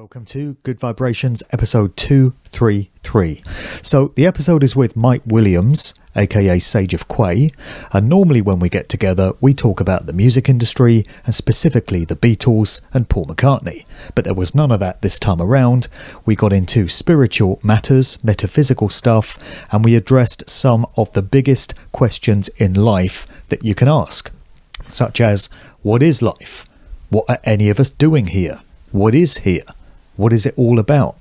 Welcome to Good Vibrations, episode 233. So the episode is with Mike Williams, aka Sage of Quay, and normally when we get together we talk about the music industry and specifically the Beatles and Paul McCartney. But there was none of that this time around. We got into spiritual matters, metaphysical stuff, and we addressed some of the biggest questions in life that you can ask, such as, what is life? What are any of us doing here? What is here? What is it all about?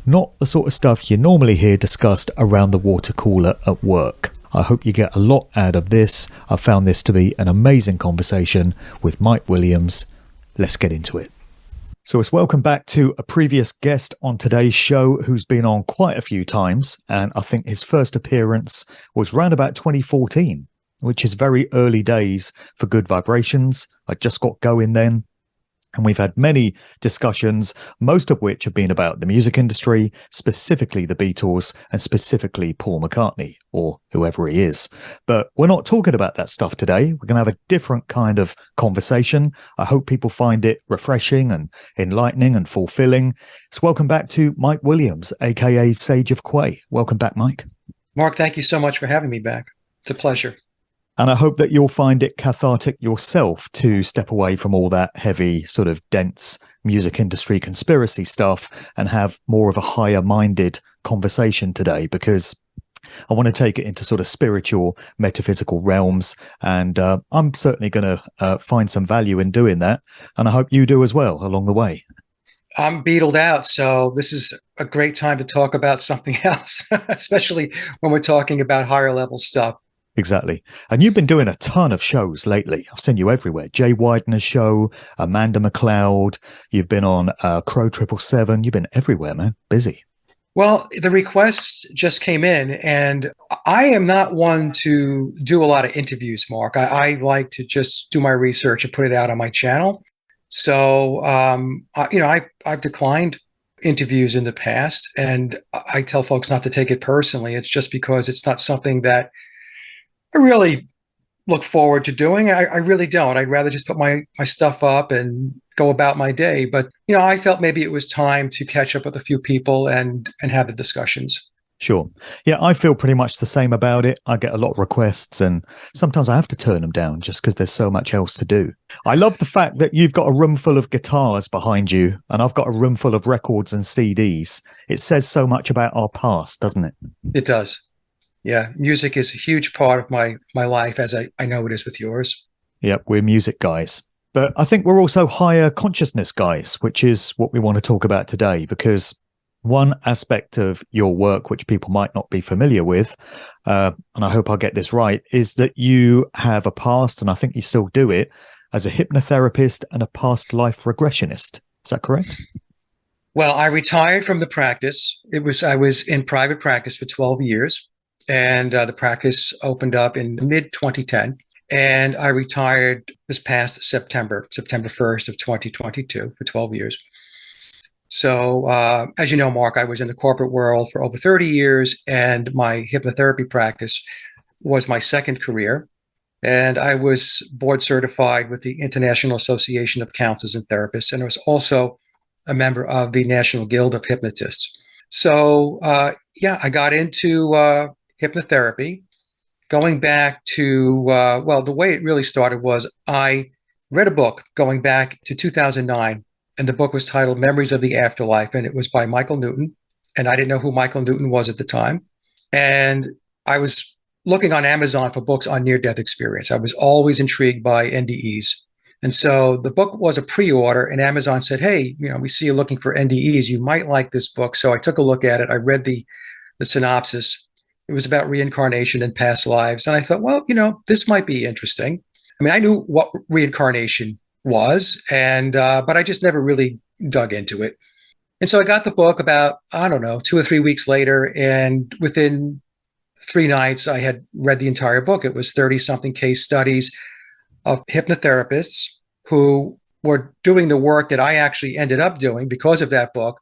Not the sort of stuff you normally hear discussed around the water cooler at work. I hope you get a lot out of this. I found this to be an amazing conversation with Mike Williams. Let's get into it. So it's welcome back to a previous guest on today's show who's been on quite a few times, and I think his first appearance was around about 2014, which is very early days for Good Vibrations. I just got going then. And we've had many discussions, most of which have been about the music industry, specifically the Beatles and specifically Paul McCartney or whoever he is. But we're not talking about that stuff today. We're going to have a different kind of conversation. I hope people find it refreshing and enlightening and fulfilling. So welcome back to Mike Williams, aka Sage of Quay. Welcome back, Mike. Mark, thank you so much for having me back. It's a pleasure. And I hope that you'll find it cathartic yourself to step away from all that heavy, sort of dense music industry conspiracy stuff and have more of a higher minded conversation today, because I want to take it into sort of spiritual, metaphysical realms. And I'm certainly going to find some value in doing that. And I hope you do as well along the way. I'm beatled out, so this is a great time to talk about something else, especially when we're talking about higher level stuff. Exactly. And you've been doing a ton of shows lately. I've seen you everywhere. Jay Widener's show, Amanda McLeod. You've been on Crow 777. You've been everywhere, man. Busy. Well, the requests just came in, and I am not one to do a lot of interviews, Mark. I like to just do my research and put it out on my channel. So, I've declined interviews in the past, and I tell folks not to take it personally. It's just because it's not something that I really look forward to doing. I really don't. I'd rather just put my stuff up and go about my day. But, I felt maybe it was time to catch up with a few people and have the discussions. Sure. Yeah, I feel pretty much the same about it. I get a lot of requests and sometimes I have to turn them down just because there's so much else to do. I love the fact that you've got a room full of guitars behind you and I've got a room full of records and CDs. It says so much about our past, doesn't it? It does. Yeah, music is a huge part of my life, as I know it is with yours. Yep, we're music guys. But I think we're also higher consciousness guys, which is what we want to talk about today, because one aspect of your work, which people might not be familiar with, and I hope I get this right, is that you have a past, and I think you still do it, as a hypnotherapist and a past life regressionist. Is that correct? Well, I retired from the practice. I was in private practice for 12 years. And the practice opened up in mid-2010. And I retired this past September 1st of 2022 for 12 years. So as you know, Mark, I was in the corporate world for over 30 years, and my hypnotherapy practice was my second career. And I was board certified with the International Association of Counselors and Therapists, and I was also a member of the National Guild of Hypnotists. So I got into hypnotherapy, going back to, the way it really started was I read a book going back to 2009, and the book was titled Memories of the Afterlife, and it was by Michael Newton, and I didn't know who Michael Newton was at the time. And I was looking on Amazon for books on near-death experience. I was always intrigued by NDEs. And so the book was a pre-order, and Amazon said, hey, we see you looking for NDEs. You might like this book. So I took a look at it. I read the synopsis. It was about reincarnation and past lives. And I thought, well, this might be interesting. I mean, I knew what reincarnation was, but I just never really dug into it. And so I got the book about, 2 or 3 weeks later. And within 3 nights, I had read the entire book. It was 30-something case studies of hypnotherapists who were doing the work that I actually ended up doing because of that book.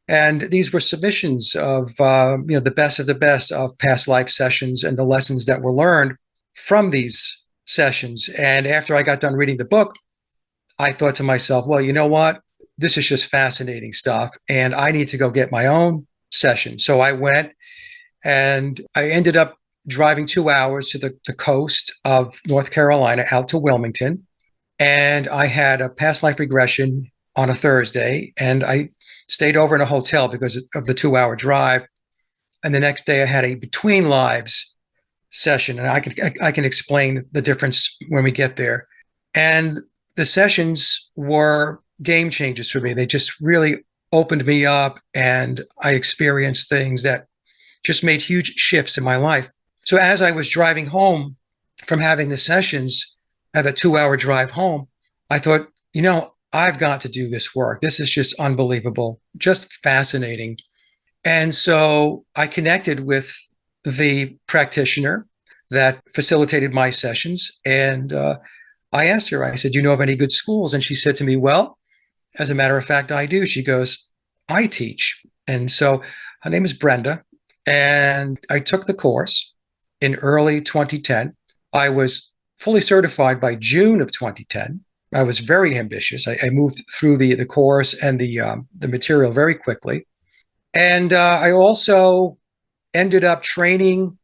And these were submissions of, the best of the best of past life sessions and the lessons that were learned from these sessions. And after I got done reading the book, I thought to myself, well, you know what? this is just fascinating stuff. And I need to go get my own session. So I went and I ended up driving 2 hours to the coast of North Carolina out to Wilmington. And I had a past life regression on a Thursday. And I stayed over in a hotel because of the 2 hour drive. And the next day I had a between lives session. And I can explain the difference when we get there. And the sessions were game changers for me. They just really opened me up, and I experienced things that just made huge shifts in my life. So as I was driving home from having the sessions, I had a 2 hour drive home, I thought, I've got to do this work. This is just unbelievable, just fascinating. And so I connected with the practitioner that facilitated my sessions. And I asked her, I said, do you know of any good schools? And she said to me, well, as a matter of fact, I do. She goes, I teach. And so her name is Brenda. And I took the course in early 2010. I was fully certified by June of 2010. I was very ambitious. I moved through the course and the material very quickly. And I also ended up training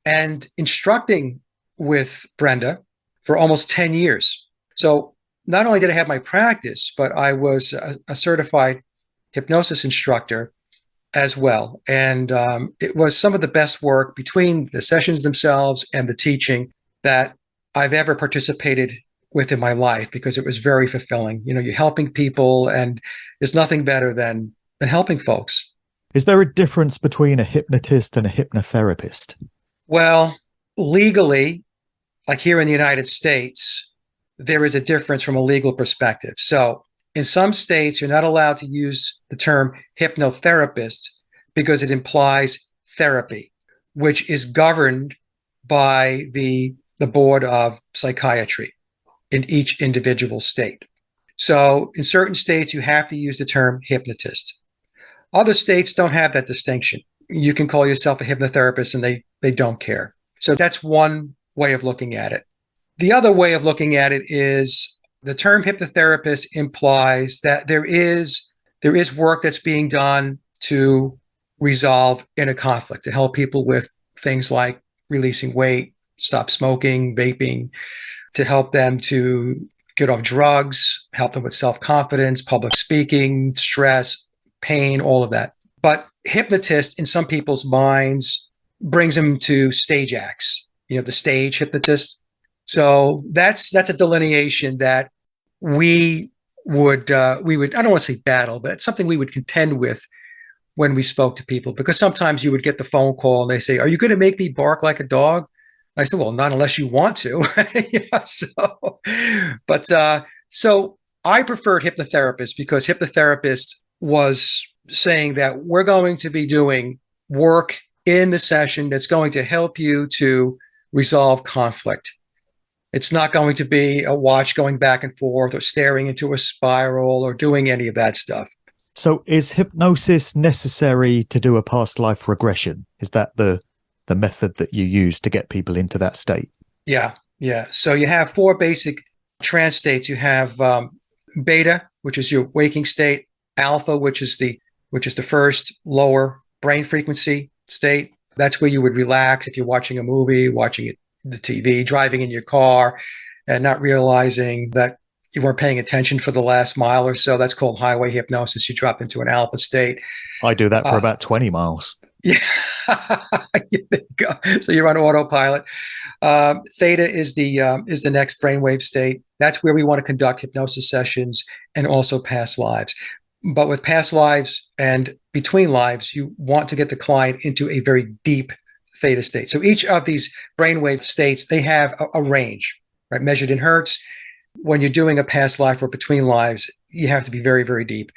and instructing with Brenda for almost 10 years. So not only did I have my practice, but I was a certified hypnosis instructor as well. And it was some of the best work between the sessions themselves and the teaching that I've ever participated with in my life, because it was very fulfilling. You're helping people, and there's nothing better than helping folks. Is there a difference between a hypnotist and a hypnotherapist? Well, legally, like here in the United States, there is a difference from a legal perspective. So in some states, you're not allowed to use the term hypnotherapist because it implies therapy, which is governed by the Board of Psychiatry in each individual state. So in certain states, you have to use the term hypnotist. Other states don't have that distinction. You can call yourself a hypnotherapist and they don't care. So that's one way of looking at it. The other way of looking at it is the term hypnotherapist implies that there is work that's being done to resolve inner conflict, to help people with things like releasing weight, stop smoking, vaping, to help them to get off drugs, help them with self-confidence, public speaking, stress, pain, all of that. But hypnotist in some people's minds brings them to stage acts, the stage hypnotist. So that's a delineation that we would I don't want to say battle, but it's something we would contend with when we spoke to people, because sometimes you would get the phone call and they say, are you going to make me bark like a dog? I said, well, not unless you want to. So I preferred hypnotherapist, because hypnotherapist was saying that we're going to be doing work in the session that's going to help you to resolve conflict. It's not going to be a watch going back and forth or staring into a spiral or doing any of that stuff. So is hypnosis necessary to do a past life regression? Is that the method that you use to get people into that state? Yeah. So you have 4 basic trance states. You have beta, which is your waking state; alpha, which is the first lower brain frequency state. That's where you would relax if you're watching a movie, watching the TV, driving in your car, and not realizing that you weren't paying attention for the last mile or so. That's called highway hypnosis. You drop into an alpha state. I do that for about 20 miles. Yeah. There you go. So you're on autopilot. Theta is the next brainwave state. That's where we want to conduct hypnosis sessions and also past lives. But with past lives and between lives, you want to get the client into a very deep theta state. So each of these brainwave states, they have a range, right, measured in hertz. When you're doing a past life or between lives, you have to be very, very deep.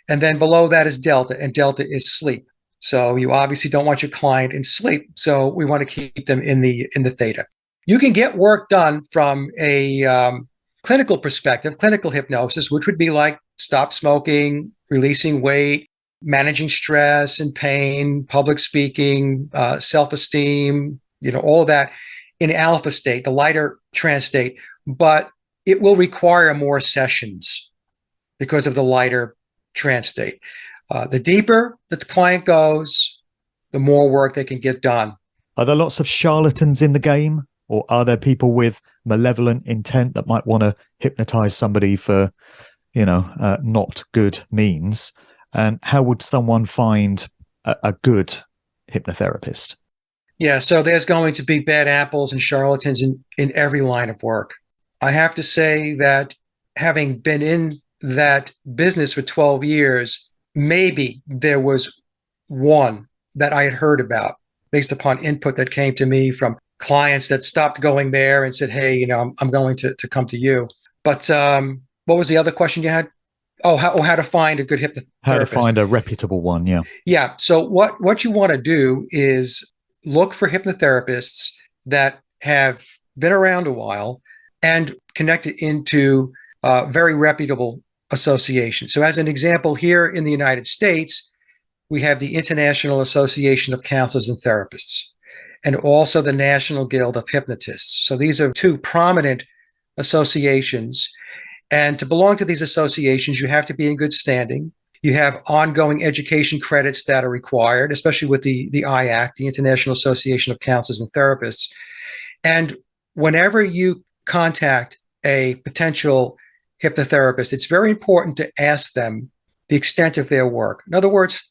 And then below that is delta, and delta is sleep. So you obviously don't want your client in sleep. So we want to keep them in the theta. You can get work done from a clinical perspective, clinical hypnosis, which would be like stop smoking, releasing weight, managing stress and pain, public speaking, self-esteem, all of that in alpha state, the lighter trance state. But it will require more sessions because of the lighter trance state. The deeper that the client goes, the more work they can get done. Are there lots of charlatans in the game, or are there people with malevolent intent that might want to hypnotize somebody for, not good means? And how would someone find a good hypnotherapist? Yeah, so there's going to be bad apples and charlatans in every line of work. I have to say that having been in that business for 12 years, maybe there was one that I had heard about based upon input that came to me from clients that stopped going there and said, hey, I'm going to come to you. But what was the other question you had? Oh, how to find a good hypnotherapist. How to find a reputable one, yeah. Yeah. So what you want to do is look for hypnotherapists that have been around a while and connected into very reputable associations. So as an example, here in the United States, we have the International Association of Counselors and Therapists, and also the National Guild of Hypnotists. So these are two prominent associations. And to belong to these associations, you have to be in good standing. You have ongoing education credits that are required, especially with the IAC, the International Association of Counselors and Therapists. And whenever you contact a potential hypnotherapist, it's very important to ask them the extent of their work. In other words,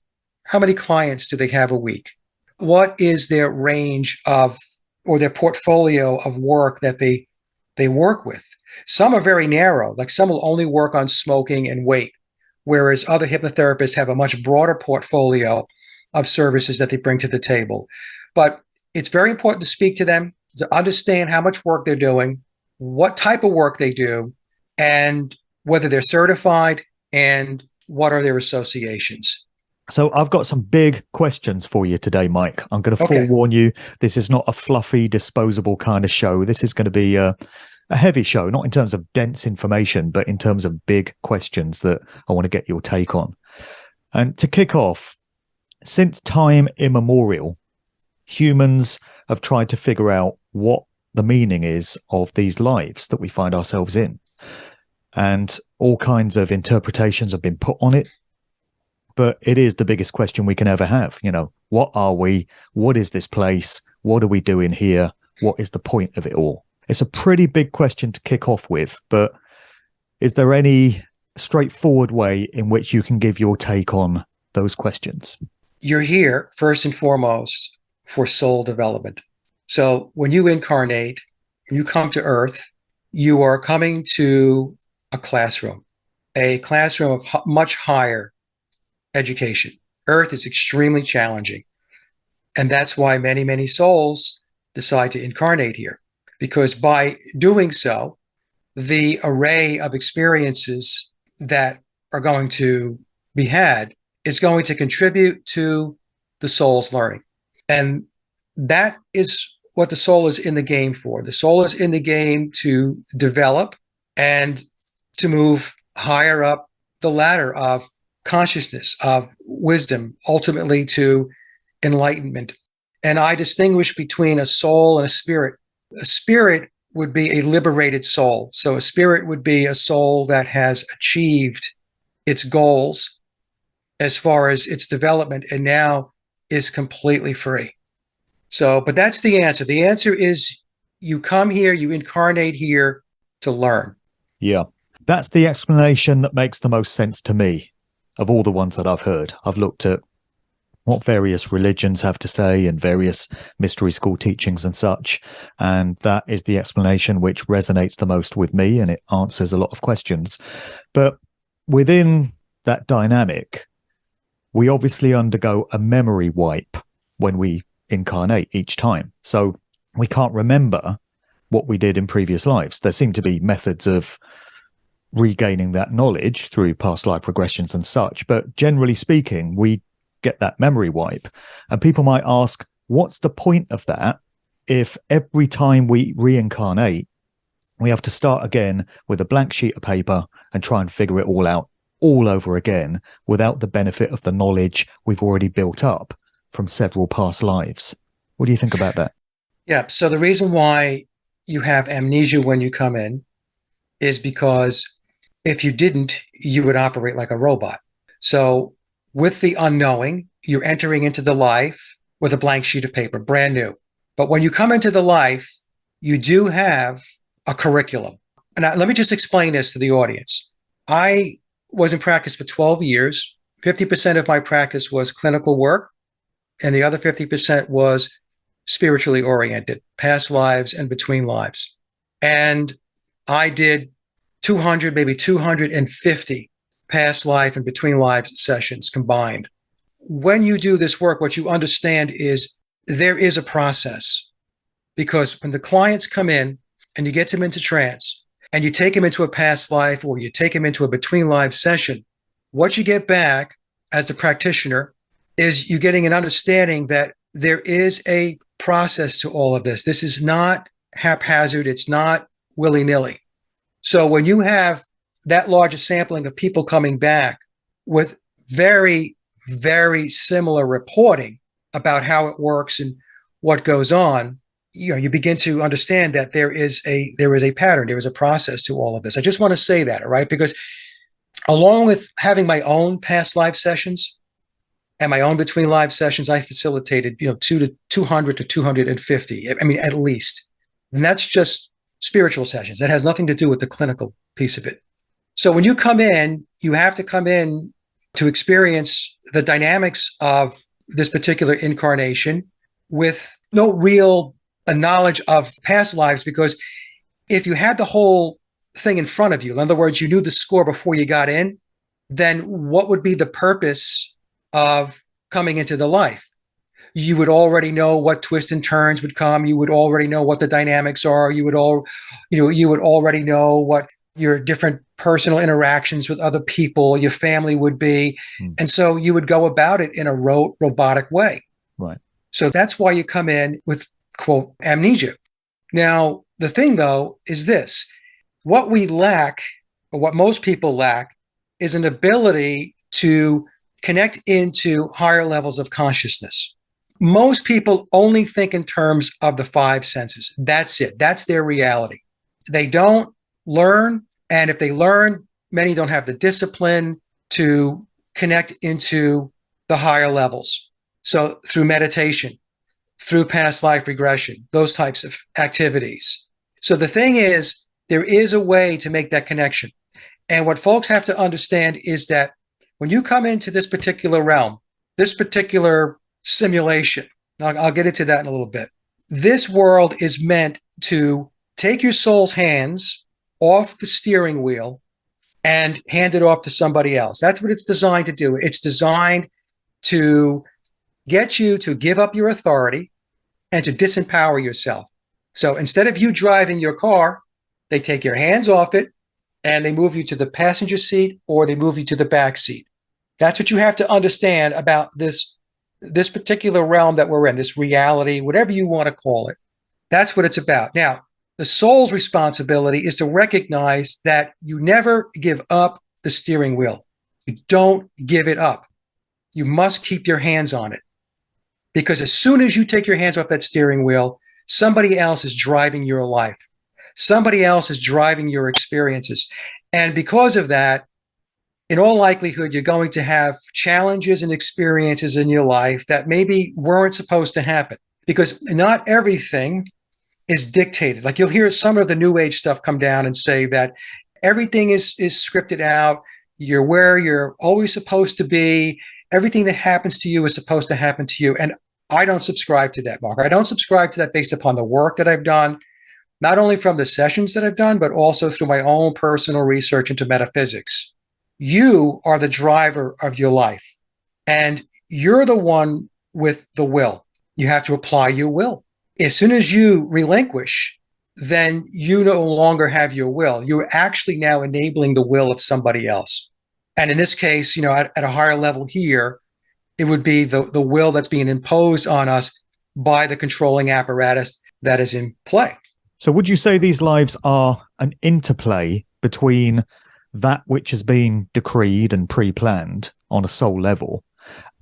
how many clients do they have a week? What is their range of, or their portfolio of work that they work with? Some are very narrow, like some will only work on smoking and weight, whereas other hypnotherapists have a much broader portfolio of services that they bring to the table. But it's very important to speak to them, to understand how much work they're doing, what type of work they do, and whether they're certified, and what are their associations. So I've got some big questions for you today, Mike. I'm going to forewarn you, this is not a fluffy, disposable kind of show. This is going to be a heavy show, not in terms of dense information, but in terms of big questions that I want to get your take on. And to kick off, since time immemorial, humans have tried to figure out what the meaning is of these lives that we find ourselves in. And all kinds of interpretations have been put on it. But it is the biggest question we can ever have. What are we? What is this place? What are we doing here? What is the point of it all? It's a pretty big question to kick off with, but is there any straightforward way in which you can give your take on those questions? You're here, first and foremost, for soul development. So when you incarnate, when you come to Earth, you are coming to a classroom of much higher education. Earth is extremely challenging. And that's why many, many souls decide to incarnate here. Because by doing so, the array of experiences that are going to be had is going to contribute to the soul's learning. And that is what the soul is in the game for. The soul is in the game to develop and to move higher up the ladder of consciousness, of wisdom, ultimately to enlightenment. And I distinguish between a soul and a spirit. A spirit would be a liberated soul. So a spirit would be a soul that has achieved its goals as far as its development and now is completely free. So, but that's the answer. The answer is you come here, you incarnate here to learn. Yeah, that's the explanation that makes the most sense to me of all the ones that I've heard. I've looked at what various religions have to say and various mystery school teachings and such. And that is the explanation which resonates the most with me, and it answers a lot of questions. But within that dynamic, we obviously undergo a memory wipe when we incarnate each time. So we can't remember what we did in previous lives. There seem to be methods of regaining that knowledge through past life regressions and such. But generally speaking, we get that memory wipe. And people might ask, what's the point of that if every time we reincarnate, we have to start again with a blank sheet of paper and try and figure it all out all over again without the benefit of the knowledge we've already built up from several past lives? What do you think about that? Yeah. So the reason why you have amnesia when you come in is because if you didn't, you would operate like a robot. So with the unknowing, you're entering into the life with a blank sheet of paper, brand new. But when you come into the life, you do have a curriculum. And let me just explain this to the audience. I was in practice for 12 years. 50% of my practice was clinical work, and the other 50% was spiritually oriented, past lives and between lives. And I did 200, maybe 250 past life and between lives sessions combined. When you do this work, what you understand is there is a process, because when the clients come in and you get them into trance and you take them into a past life or you take them into a between lives session, what you get back as the practitioner is you getting an understanding that there is a process to all of this. This is not haphazard. It's not willy-nilly. So when you have that large a sampling of people coming back with very, very similar reporting about how it works and what goes on, you begin to understand that there is a pattern, there is a process to all of this. I just want to say that, all right? Because along with having my own past life sessions and my own between live sessions, I facilitated, 200 to 250. I mean, at least. And that's just spiritual sessions. That has nothing to do with the clinical piece of it. So when you come in, you have to come in to experience the dynamics of this particular incarnation with no real knowledge of past lives, because if you had the whole thing in front of you, in other words, you knew the score before you got in, then what would be the purpose of coming into the life? You would already know what twists and turns would come. You would already know what the dynamics are. You would already know what your different personal interactions with other people, your family would be. And so you would go about it in a rote, robotic way. Right. So that's why you come in with, quote, amnesia. Now, the thing, though, is this. What we lack, or what most people lack, is an ability to connect into higher levels of consciousness. Most people only think in terms of the five senses. That's it. That's their reality. They don't learn. And if they learn, many don't have the discipline to connect into the higher levels. So through meditation, through past life regression, those types of activities. So the thing is, there is a way to make that connection. And what folks have to understand is that when you come into this particular realm, this particular simulation, I'll get into that in a little bit. This world is meant to take your soul's hands off the steering wheel and hand it off to somebody else. That's what it's designed to do. It's designed to get you to give up your authority and to disempower yourself. So instead of you driving your car, they take your hands off it and they move you to the passenger seat or they move you to the back seat. That's what you have to understand about this particular realm that we're in, this reality, whatever you want to call it. That's what it's about. Now, the soul's responsibility is to recognize that you never give up the steering wheel. You don't give it up. You must keep your hands on it. Because as soon as you take your hands off that steering wheel, somebody else is driving your life. Somebody else is driving your experiences. And because of that, in all likelihood, you're going to have challenges and experiences in your life that maybe weren't supposed to happen, because not everything is dictated. Like you'll hear some of the new age stuff come down and say that everything is scripted out. You're where you're always supposed to be. Everything that happens to you is supposed to happen to you. And I don't subscribe to that, Mark. I don't subscribe to that based upon the work that I've done, not only from the sessions that I've done, but also through my own personal research into metaphysics. You are the driver of your life, and you're the one with the will. You have to apply your will. As soon as you relinquish, then you no longer have your will. You're actually now enabling the will of somebody else. And in this case, at a higher level here, it would be the will that's being imposed on us by the controlling apparatus that is in play. So would you say these lives are an interplay between that which has been decreed and pre-planned on a soul level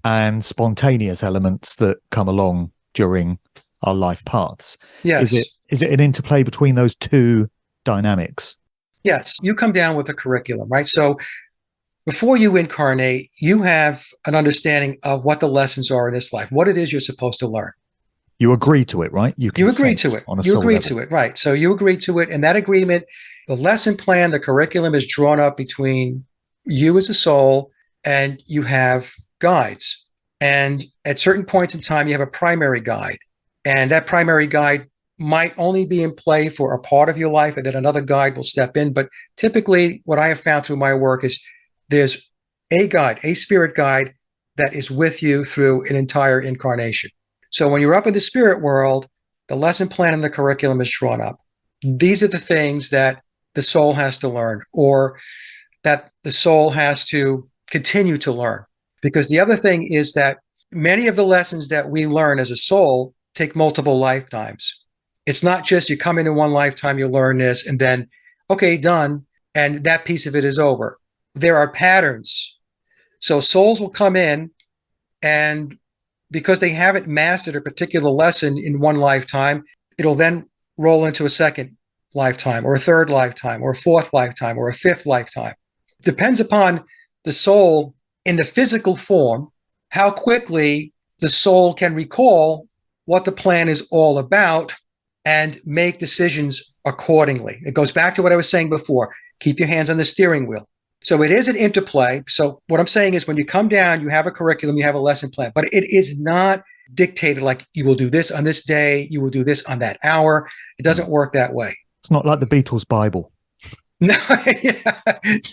and spontaneous elements that come along during our life paths? Yes. Is it an interplay between those two dynamics? Yes. You come down with a curriculum, right? So before you incarnate, you have an understanding of what the lessons are in this life, what it is you're supposed to learn. You agree to it, right? You You agree consent to it. on a You soul agree level. to it, right? So you agree to it, and that agreement, the lesson plan, the curriculum is drawn up between you as a soul, and you have guides. And at certain points in time, you have a primary guide, and that primary guide might only be in play for a part of your life, and then another guide will step in. But typically, what I have found through my work is there's a guide, a spirit guide that is with you through an entire incarnation. So when you're up in the spirit world, the lesson plan and the curriculum is drawn up. These are the things that the soul has to learn, or that the soul has to continue to learn. Because the other thing is that many of the lessons that we learn as a soul take multiple lifetimes. It's not just you come into one lifetime, you learn this, and then, okay, done, and that piece of it is over. There are patterns. So souls will come in, and because they haven't mastered a particular lesson in one lifetime, it'll then roll into a second lifetime, or a third lifetime, or a fourth lifetime, or a fifth lifetime. It depends upon the soul in the physical form, how quickly the soul can recall what the plan is all about and make decisions accordingly. It goes back to what I was saying before. Keep your hands on the steering wheel. So it is an interplay. So what I'm saying is when you come down, you have a curriculum, you have a lesson plan, but it is not dictated like you will do this on this day, you will do this on that hour. It doesn't work that way. It's not like the Beatles' Bible. No,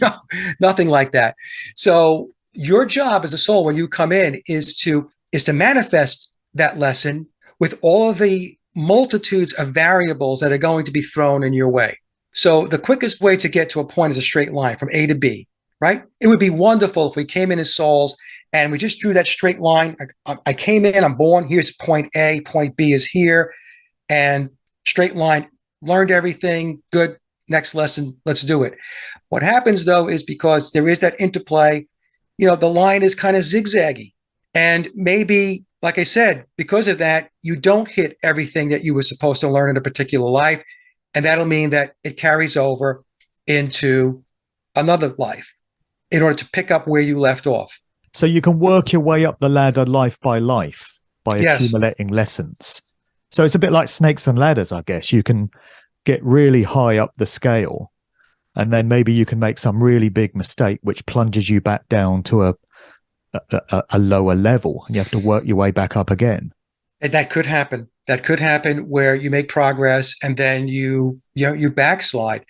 no, nothing like that. So your job as a soul when you come in is to manifest that lesson with all of the multitudes of variables that are going to be thrown in your way. So the quickest way to get to a point is a straight line from A to B, right? It would be wonderful if we came in as souls and we just drew that straight line. I came in, I'm born, here's point A, point B is here, and straight line, learned everything, good, next lesson, let's do it. What happens though is because there is that interplay, the line is kind of zigzaggy. And maybe, like I said, because of that, you don't hit everything that you were supposed to learn in a particular life. And that'll mean that it carries over into another life in order to pick up where you left off. So you can work your way up the ladder life by Yes. accumulating lessons. So it's a bit like snakes and ladders, I guess. You can get really high up the scale, and then maybe you can make some really big mistake, which plunges you back down to a lower level, and you have to work your way back up again. And that could happen. That could happen where you make progress and then you backslide.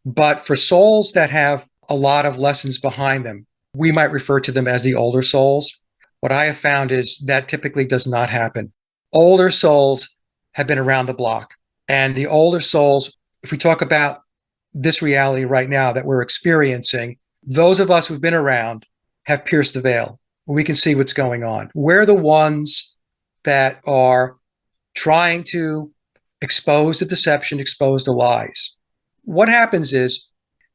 But for souls that have a lot of lessons behind them, we might refer to them as the older souls. What I have found is that typically does not happen. Older souls have been around the block. And the older souls, if we talk about this reality right now that we're experiencing, those of us who've been around have pierced the veil. We can see what's going on. We're the ones that are trying to expose the deception, expose the lies. What happens is,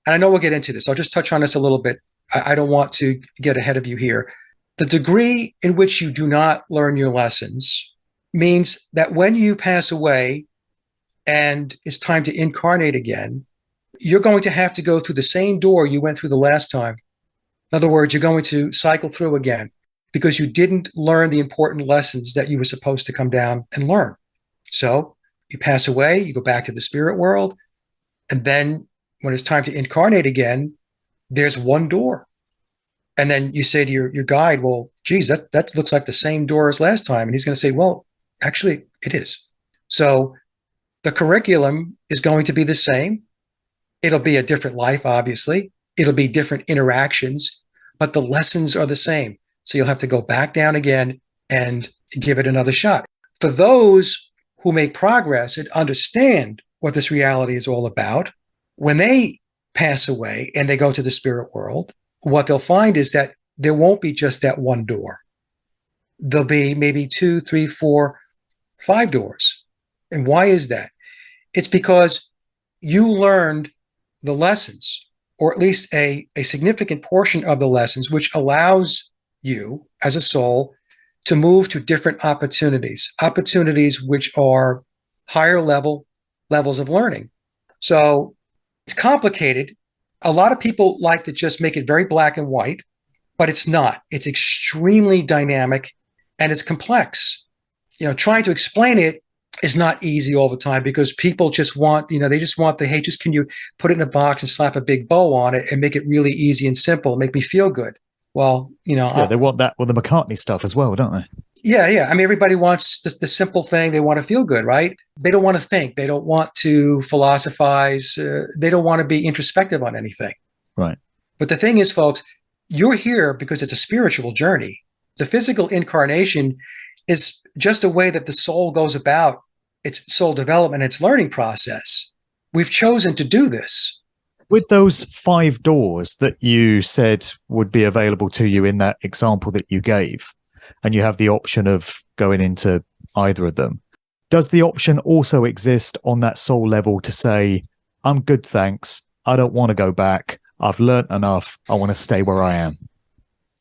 and I know we'll get into this, I'll just touch on this a little bit. I don't want to get ahead of you here. The degree in which you do not learn your lessons means that when you pass away and it's time to incarnate again, you're going to have to go through the same door you went through the last time. In other words, you're going to cycle through again because you didn't learn the important lessons that you were supposed to come down and learn. So you pass away, you go back to the spirit world, and then when it's time to incarnate again, there's one door. And then you say to your guide, well, geez, that looks like the same door as last time. And he's going to say, well, actually, it is. So the curriculum is going to be the same. It'll be a different life, obviously. It'll be different interactions, but the lessons are the same. So you'll have to go back down again and give it another shot. For those who make progress and understand what this reality is all about, when they pass away and they go to the spirit world, what they'll find is that there won't be just that one door. There'll be maybe 2, 3, 4, 5 doors. And why is that? It's because you learned the lessons, or at least a significant portion of the lessons, which allows you as a soul to move to different opportunities which are higher levels of learning. So it's complicated A lot of people like to just make it very black and white, but it's not. It's extremely dynamic and it's complex. Trying to explain it is not easy all the time because people just want, they just want hey, just can you put it in a box and slap a big bow on it and make it really easy and simple, make me feel good. Well, Yeah, they want that with the McCartney stuff as well, don't they? yeah. I mean, everybody wants the simple thing. They want to feel good, right? They don't want to think. They don't want to philosophize. They don't want to be introspective on anything. Right. But the thing is, folks, you're here because it's a spiritual journey. The physical incarnation is just a way that the soul goes about its soul development, its learning process. We've chosen to do this. With those 5 doors that you said would be available to you in that example that you gave, and you have the option of going into either of them, does the option also exist on that soul level to say, I'm good, thanks. I don't want to go back. I've learnt enough. I want to stay where I am.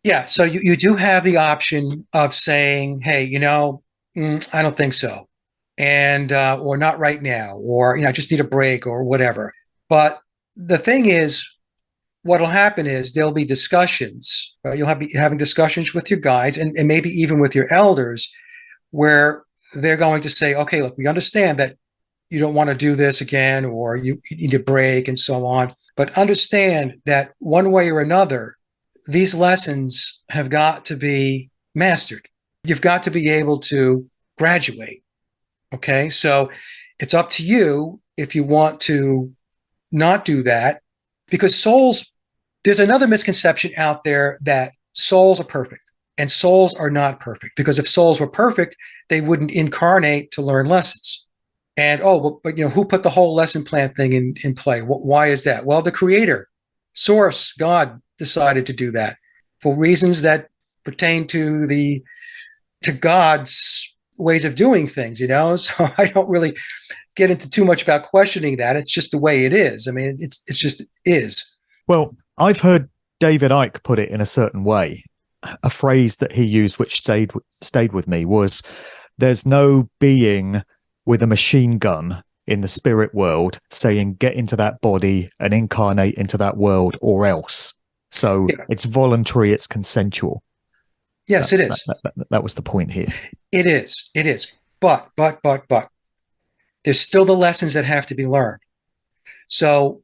Yeah. So you do have the option of saying, hey, I don't think so. And, or not right now, or, I just need a break or whatever. But the thing is, what'll happen is there'll be discussions. You'll be having discussions with your guides and maybe even with your elders where they're going to say, okay, look, we understand that you don't want to do this again, or you need a break and so on. But understand that one way or another, these lessons have got to be mastered. You've got to be able to graduate. Okay. So it's up to you if you want to not do that, because there's another misconception out there that souls are perfect, and souls are not perfect, because if souls were perfect, they wouldn't incarnate to learn lessons. And but who put the whole lesson plan thing in play? Why is that? Well, the creator, source, God decided to do that for reasons that pertain to God's ways of doing things, So I don't really get into too much about questioning that. It's just the way it is. I mean, it's just is. Well, I've heard David Icke put it in a certain way. A phrase that he used, which stayed with me, was, "There's no being with a machine gun in the spirit world saying get into that body and incarnate into that world or else." So Yeah. it's voluntary, it's consensual. Yes, it is. That was the point here. It is. It is. But there's still the lessons that have to be learned. So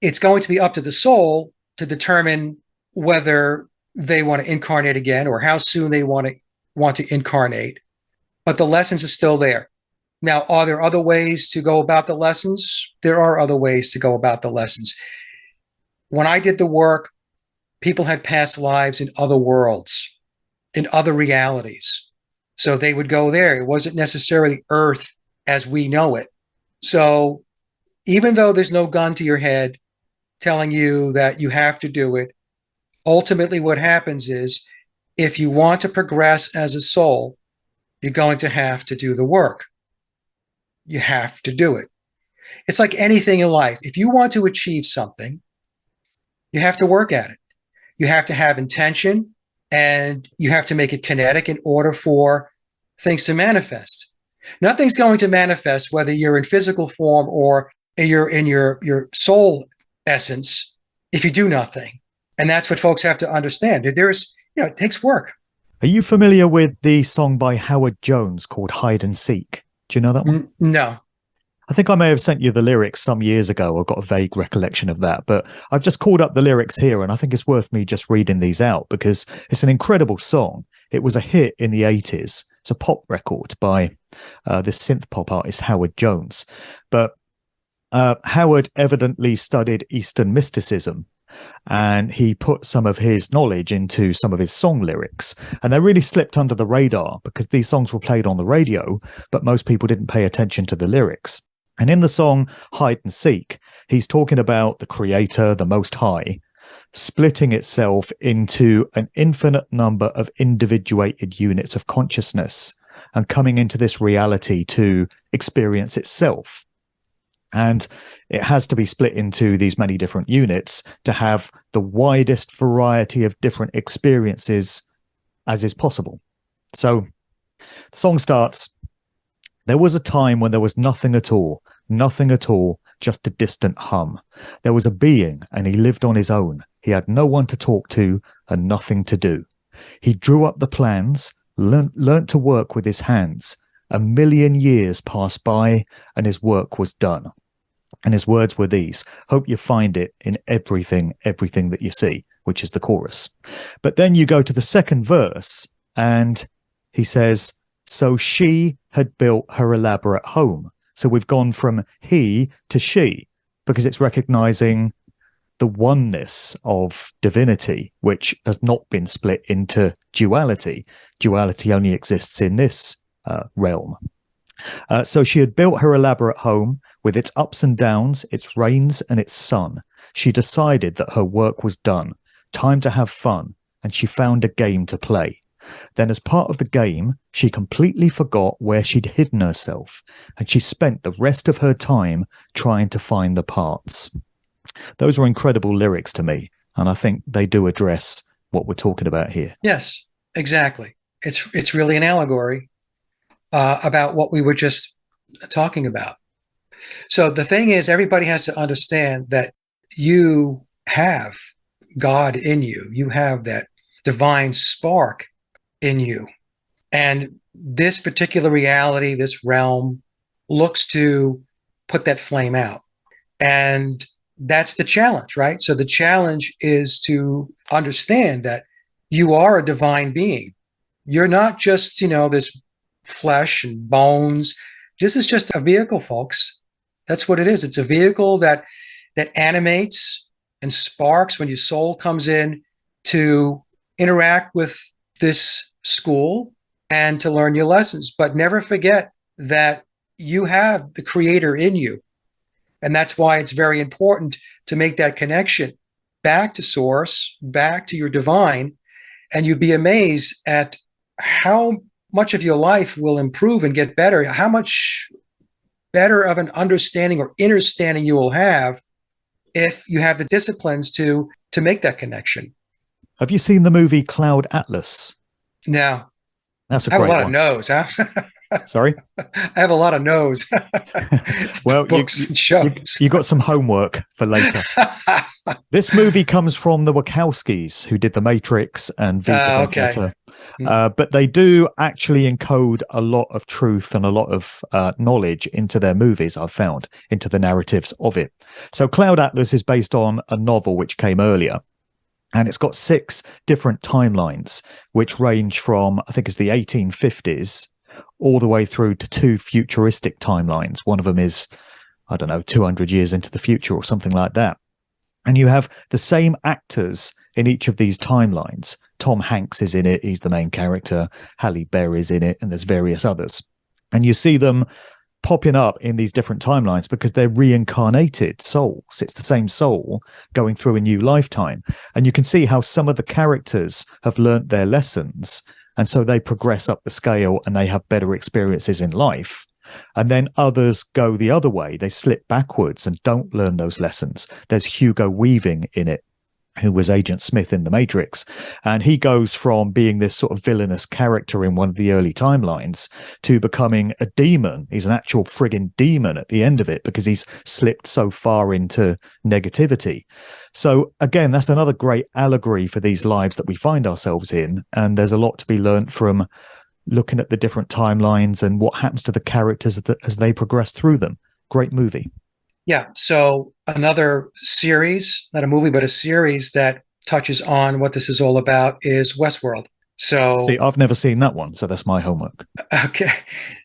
it's going to be up to the soul to determine whether they want to incarnate again or how soon they want to incarnate. But the lessons are still there. Now, are there other ways to go about the lessons? There are other ways to go about the lessons. When I did the work, people had past lives in other worlds, in other realities. So they would go there. It wasn't necessarily Earth as we know it. So even though there's no gun to your head telling you that you have to do it, ultimately what happens is if you want to progress as a soul, you're going to have to do the work. You have to do it. It's like anything in life. If you want to achieve something, you have to work at it. You have to have intention and you have to make it kinetic in order for things to manifest. Nothing's going to manifest whether you're in physical form or you're in your soul essence if you do nothing. And that's what folks have to understand. It takes work. Are you familiar with the song by Howard Jones called Hide and Seek? Do you know that one? No. I think I may have sent you the lyrics some years ago. I've got a vague recollection of that, but I've just called up the lyrics here, and I think it's worth me just reading these out because it's an incredible song. It was a hit in the 80s. It's a pop record by this synth pop artist, Howard Jones. But Howard evidently studied Eastern mysticism, and he put some of his knowledge into some of his song lyrics, and they really slipped under the radar because these songs were played on the radio, but most people didn't pay attention to the lyrics. And in the song Hide and Seek, he's talking about the Creator, the Most High, splitting itself into an infinite number of individuated units of consciousness and coming into this reality to experience itself. And it has to be split into these many different units to have the widest variety of different experiences as is possible. So the song starts, There was a time when there was nothing at all, just a distant hum. There was a being, and he lived on his own. He had no one to talk to and nothing to do. He drew up the plans, learnt to work with his hands. 1,000,000 years passed by, and his work was done. And his words were these: hope you find it in everything that you see, which is the chorus. But then you go to the second verse, and he says, so she had built her elaborate home. So we've gone from he to she, because it's recognizing the oneness of divinity, which has not been split into duality. Duality only exists in this realm. So she had built her elaborate home with its ups and downs, its rains and its sun. She decided that her work was done, time to have fun, and she found a game to play. Then, as part of the game, she completely forgot where she'd hidden herself, and she spent the rest of her time trying to find the parts. Those are incredible lyrics to me, and I think they do address what we're talking about here. Yes, exactly. It's really an allegory about what we were just talking about. So the thing is, everybody has to understand that you have God in you. You have that divine spark in you. And this particular reality, this realm, looks to put that flame out. And that's the challenge, right? So the challenge is to understand that you are a divine being. You're not just, this flesh and bones. This is just a vehicle, folks. That's what it is. It's a vehicle that animates and sparks when your soul comes in to interact with this school and to learn your lessons. But never forget that you have the creator in you. And that's why it's very important to make that connection back to source, back to your divine. And you'd be amazed at how much of your life will improve and get better, how much better of an understanding or understanding you will have if you have the disciplines to make that connection. Have you seen the movie Cloud Atlas? No. That's a I have great a lot one. of no's, huh? Sorry? I have a lot of no's. Well, books and shows. You got some homework for later. This movie comes from the Wachowskis, who did The Matrix and V for Vendetta. Okay. But they do actually encode a lot of truth and a lot of knowledge into their movies, I've found, into the narratives of it. So Cloud Atlas is based on a novel which came earlier. And it's got 6 different timelines, which range from, I think it's the 1850s, all the way through to 2 futuristic timelines. One of them is, 200 years into the future or something like that. And you have the same actors in each of these timelines. Tom Hanks is in it. He's the main character. Halle Berry is in it. And there's various others. And you see them popping up in these different timelines because they're reincarnated souls. It's the same soul going through a new lifetime. And you can see how some of the characters have learnt their lessons. And so they progress up the scale and they have better experiences in life. And then others go the other way. They slip backwards and don't learn those lessons. There's Hugo Weaving in it, who was Agent Smith in The Matrix. And he goes from being this sort of villainous character in one of the early timelines to becoming a demon. He's an actual friggin' demon at the end of it because he's slipped so far into negativity. So again, that's another great allegory for these lives that we find ourselves in. And there's a lot to be learned from looking at the different timelines and what happens to the characters as they progress through them. Great movie. Yeah. So another series, not a movie, but a series that touches on what this is all about is Westworld. So see, I've never seen that one, so that's my homework. Okay.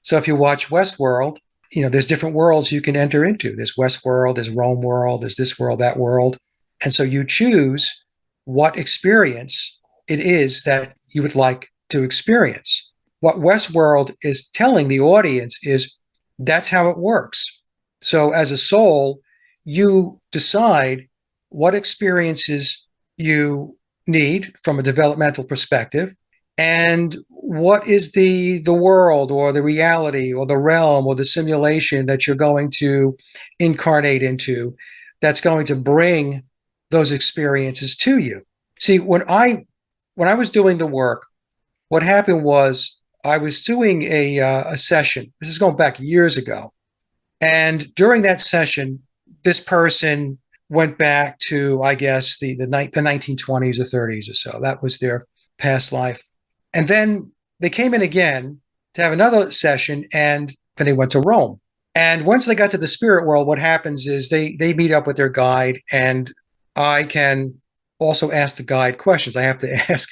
So if you watch Westworld, there's different worlds you can enter into. There's Westworld, there's Rome world, there's this world, that world. And so you choose what experience it is that you would like to experience. What Westworld is telling the audience is that's how it works. So as a soul, you decide what experiences you need from a developmental perspective and what is the world or the reality or the realm or the simulation that you're going to incarnate into that's going to bring those experiences to you. See, when I was doing the work, what happened was I was doing a session. This is going back years ago. And during that session, this person went back to, I guess, the 1920s or 30s or so. That was their past life. And then they came in again to have another session, and then they went to Rome. And once they got to the spirit world, what happens is they meet up with their guide, and I can also ask the guide questions. I have to ask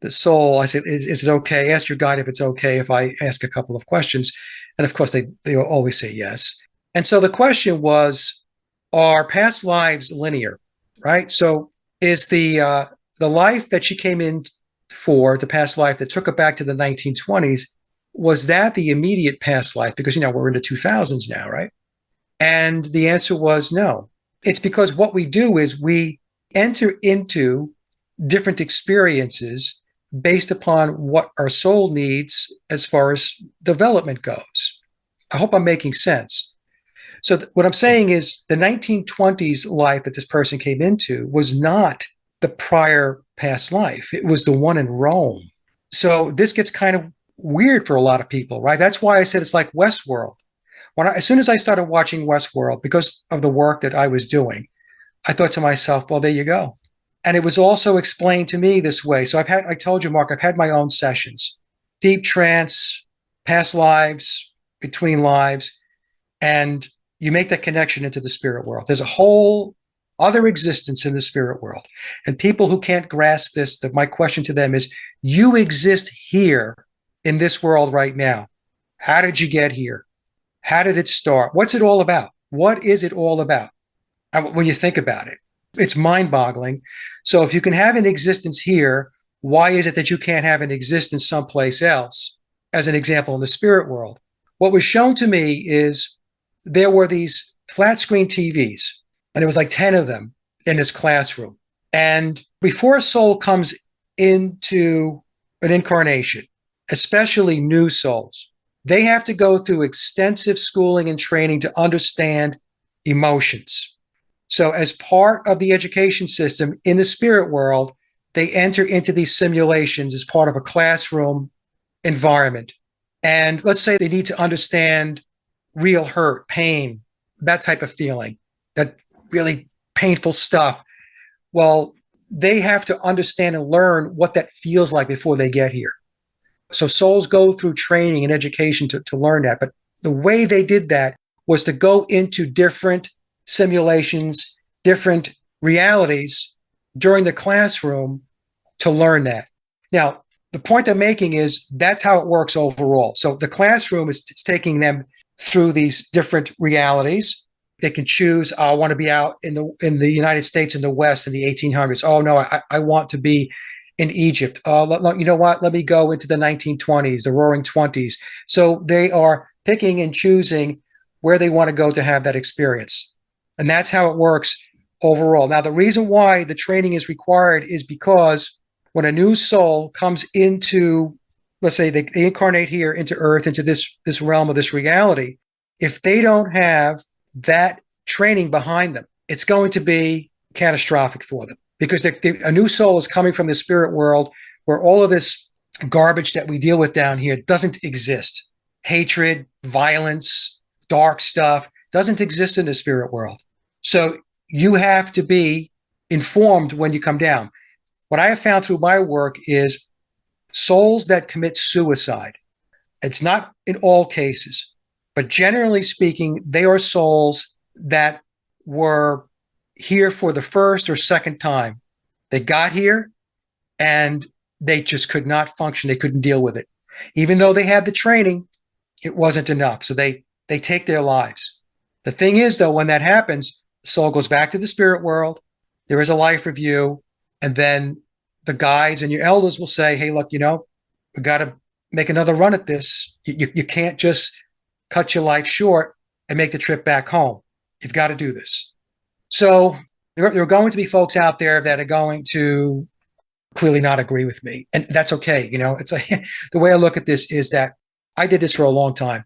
the soul. I say, is it okay? Ask your guide if it's okay if I ask a couple of questions. And of course, they always say yes. And so the question was, are past lives linear? Right. So is the life that she came in for, the past life that took her back to the 1920s, was that the immediate past life? Because, we're in the 2000s now, right? And the answer was no. It's because what we do is we enter into different experiences based upon what our soul needs as far as development goes. I hope I'm making sense. So what I'm saying is the 1920s life that this person came into was not the prior past life. It was the one in Rome. So this gets kind of weird for a lot of people, right? That's why I said it's like Westworld. As soon as I started watching Westworld, because of the work that I was doing, I thought to myself, well, there you go. And it was also explained to me this way. So I told you, Mark, I've had my own sessions, deep trance, past lives, between lives, and you make that connection into the spirit world. There's a whole other existence in the spirit world. And people who can't grasp this, my question to them is, you exist here in this world right now. How did you get here? How did it start? What's it all about? What is it all about? When you think about it, it's mind-boggling. So if you can have an existence here, why is it that you can't have an existence someplace else? As an example, in the spirit world, what was shown to me is there were these flat screen TVs, and there was like 10 of them in this classroom. And before a soul comes into an incarnation, especially new souls, they have to go through extensive schooling and training to understand emotions. So as part of the education system in the spirit world, they enter into these simulations as part of a classroom environment. And let's say they need to understand real hurt, pain, that type of feeling, that really painful stuff. Well, they have to understand and learn what that feels like before they get here. So souls go through training and education to learn that. But the way they did that was to go into different simulations, different realities during the classroom to learn that. Now, the point I'm making is that's how it works overall. So the classroom is taking them through these different realities. They can choose, I want to be out in the United States in the West in the 1800s. Oh, no, I want to be in Egypt. You know what? Let me go into the 1920s, the Roaring Twenties. So they are picking and choosing where they want to go to have that experience. And that's how it works overall. Now, the reason why the training is required is because when a new soul comes into, let's say they incarnate here into Earth, into this realm of this reality, if they don't have that training behind them, it's going to be catastrophic for them, because a new soul is coming from the spirit world where all of this garbage that we deal with down here doesn't exist. Hatred, violence, dark stuff doesn't exist in the spirit world. So you have to be informed when you come down. What I have found through my work is souls that commit suicide. It's not in all cases, but generally speaking, they are souls that were here for the first or second time. They got here and they just could not function. They couldn't deal with it. Even though they had the training, it wasn't enough. So they take their lives. The thing is, though, when that happens, the soul goes back to the spirit world. There is a life review. And then the guides and your elders will say, hey, look, we got to make another run at this. You can't just cut your life short and make the trip back home. You've got to do this. So there are going to be folks out there that are going to clearly not agree with me. And that's okay. It's like the way I look at this is that I did this for a long time.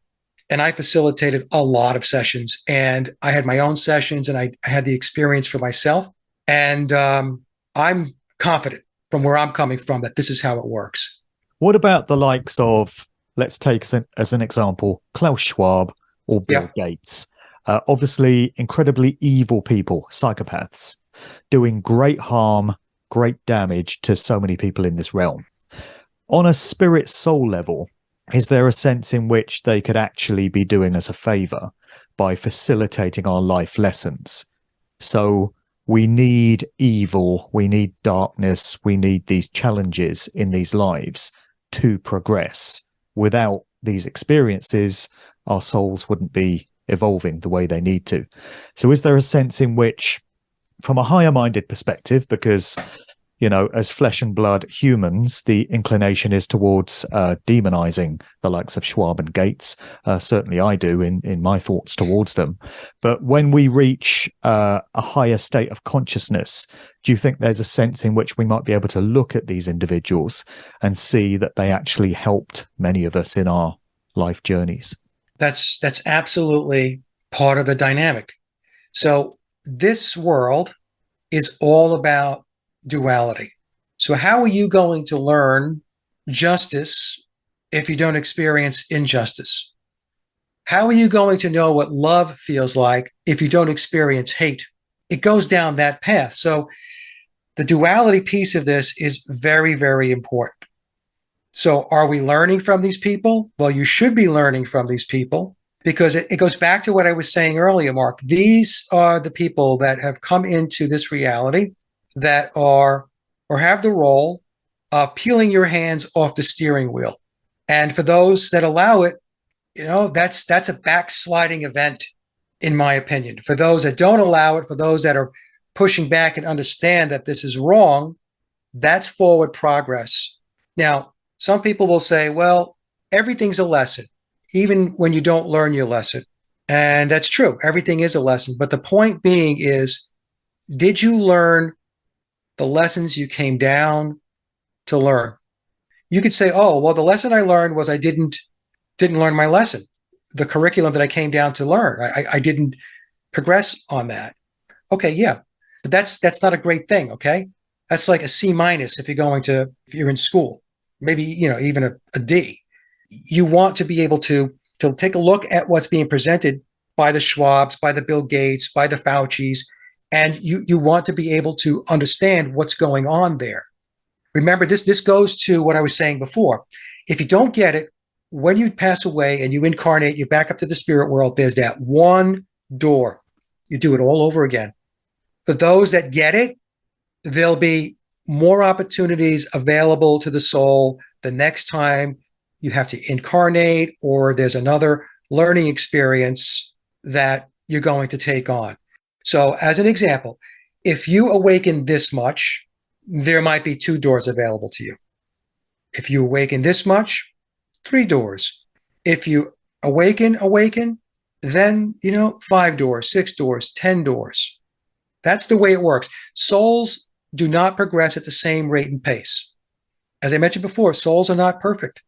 And I facilitated a lot of sessions, and I had my own sessions, and I had the experience for myself. And I'm confident from where I'm coming from that this is how it works. What about the likes of, let's take as an example, Klaus Schwab or Bill Yeah. Gates? Obviously, incredibly evil people, psychopaths, doing great harm, great damage to so many people in this realm. On a spirit soul level, is there a sense in which they could actually be doing us a favor by facilitating our life lessons? So we need evil, we need darkness, we need these challenges in these lives to progress. Without these experiences, our souls wouldn't be evolving the way they need to. So is there a sense in which, from a higher minded perspective, because as flesh and blood humans, the inclination is towards demonizing the likes of Schwab and Gates. Certainly I do in my thoughts towards them. But when we reach a higher state of consciousness, do you think there's a sense in which we might be able to look at these individuals and see that they actually helped many of us in our life journeys? That's absolutely part of the dynamic. So this world is all about duality. So how are you going to learn justice if you don't experience injustice? How are you going to know what love feels like if you don't experience hate? It goes down that path. So the duality piece of this is very, very important. So are we learning from these people? Well, you should be learning from these people because it goes back to what I was saying earlier, Mark. These are the people that have come into this reality that are or have the role of peeling your hands off the steering wheel. And for those that allow it, that's a backsliding event, in my opinion. For those that don't allow it, for those that are pushing back and understand that this is wrong, that's forward progress. Now, some people will say, well, everything's a lesson, even when you don't learn your lesson. And that's true. Everything is a lesson. But the point being is, did you learn the lessons you came down to learn? You could say, oh, well, the lesson I learned was I didn't learn my lesson. The curriculum that I came down to learn, I didn't progress on that. Okay, yeah, but that's not a great thing. Okay, that's like a C minus if you're in school, maybe even a D. You want to be able to take a look at what's being presented by the Schwabs, by the Bill Gates, by the Faucis, and you want to be able to understand what's going on there. Remember, this goes to what I was saying before. If you don't get it, when you pass away and you incarnate, you back up to the spirit world, there's that one door. You do it all over again. For those that get it, there'll be more opportunities available to the soul the next time you have to incarnate or there's another learning experience that you're going to take on. So as an example, if you awaken this much, there might be 2 doors available to you. If you awaken this much, 3 doors. If you awaken, then, 5 doors, 6 doors, 10 doors. That's the way it works. Souls do not progress at the same rate and pace. As I mentioned before, souls are not perfect.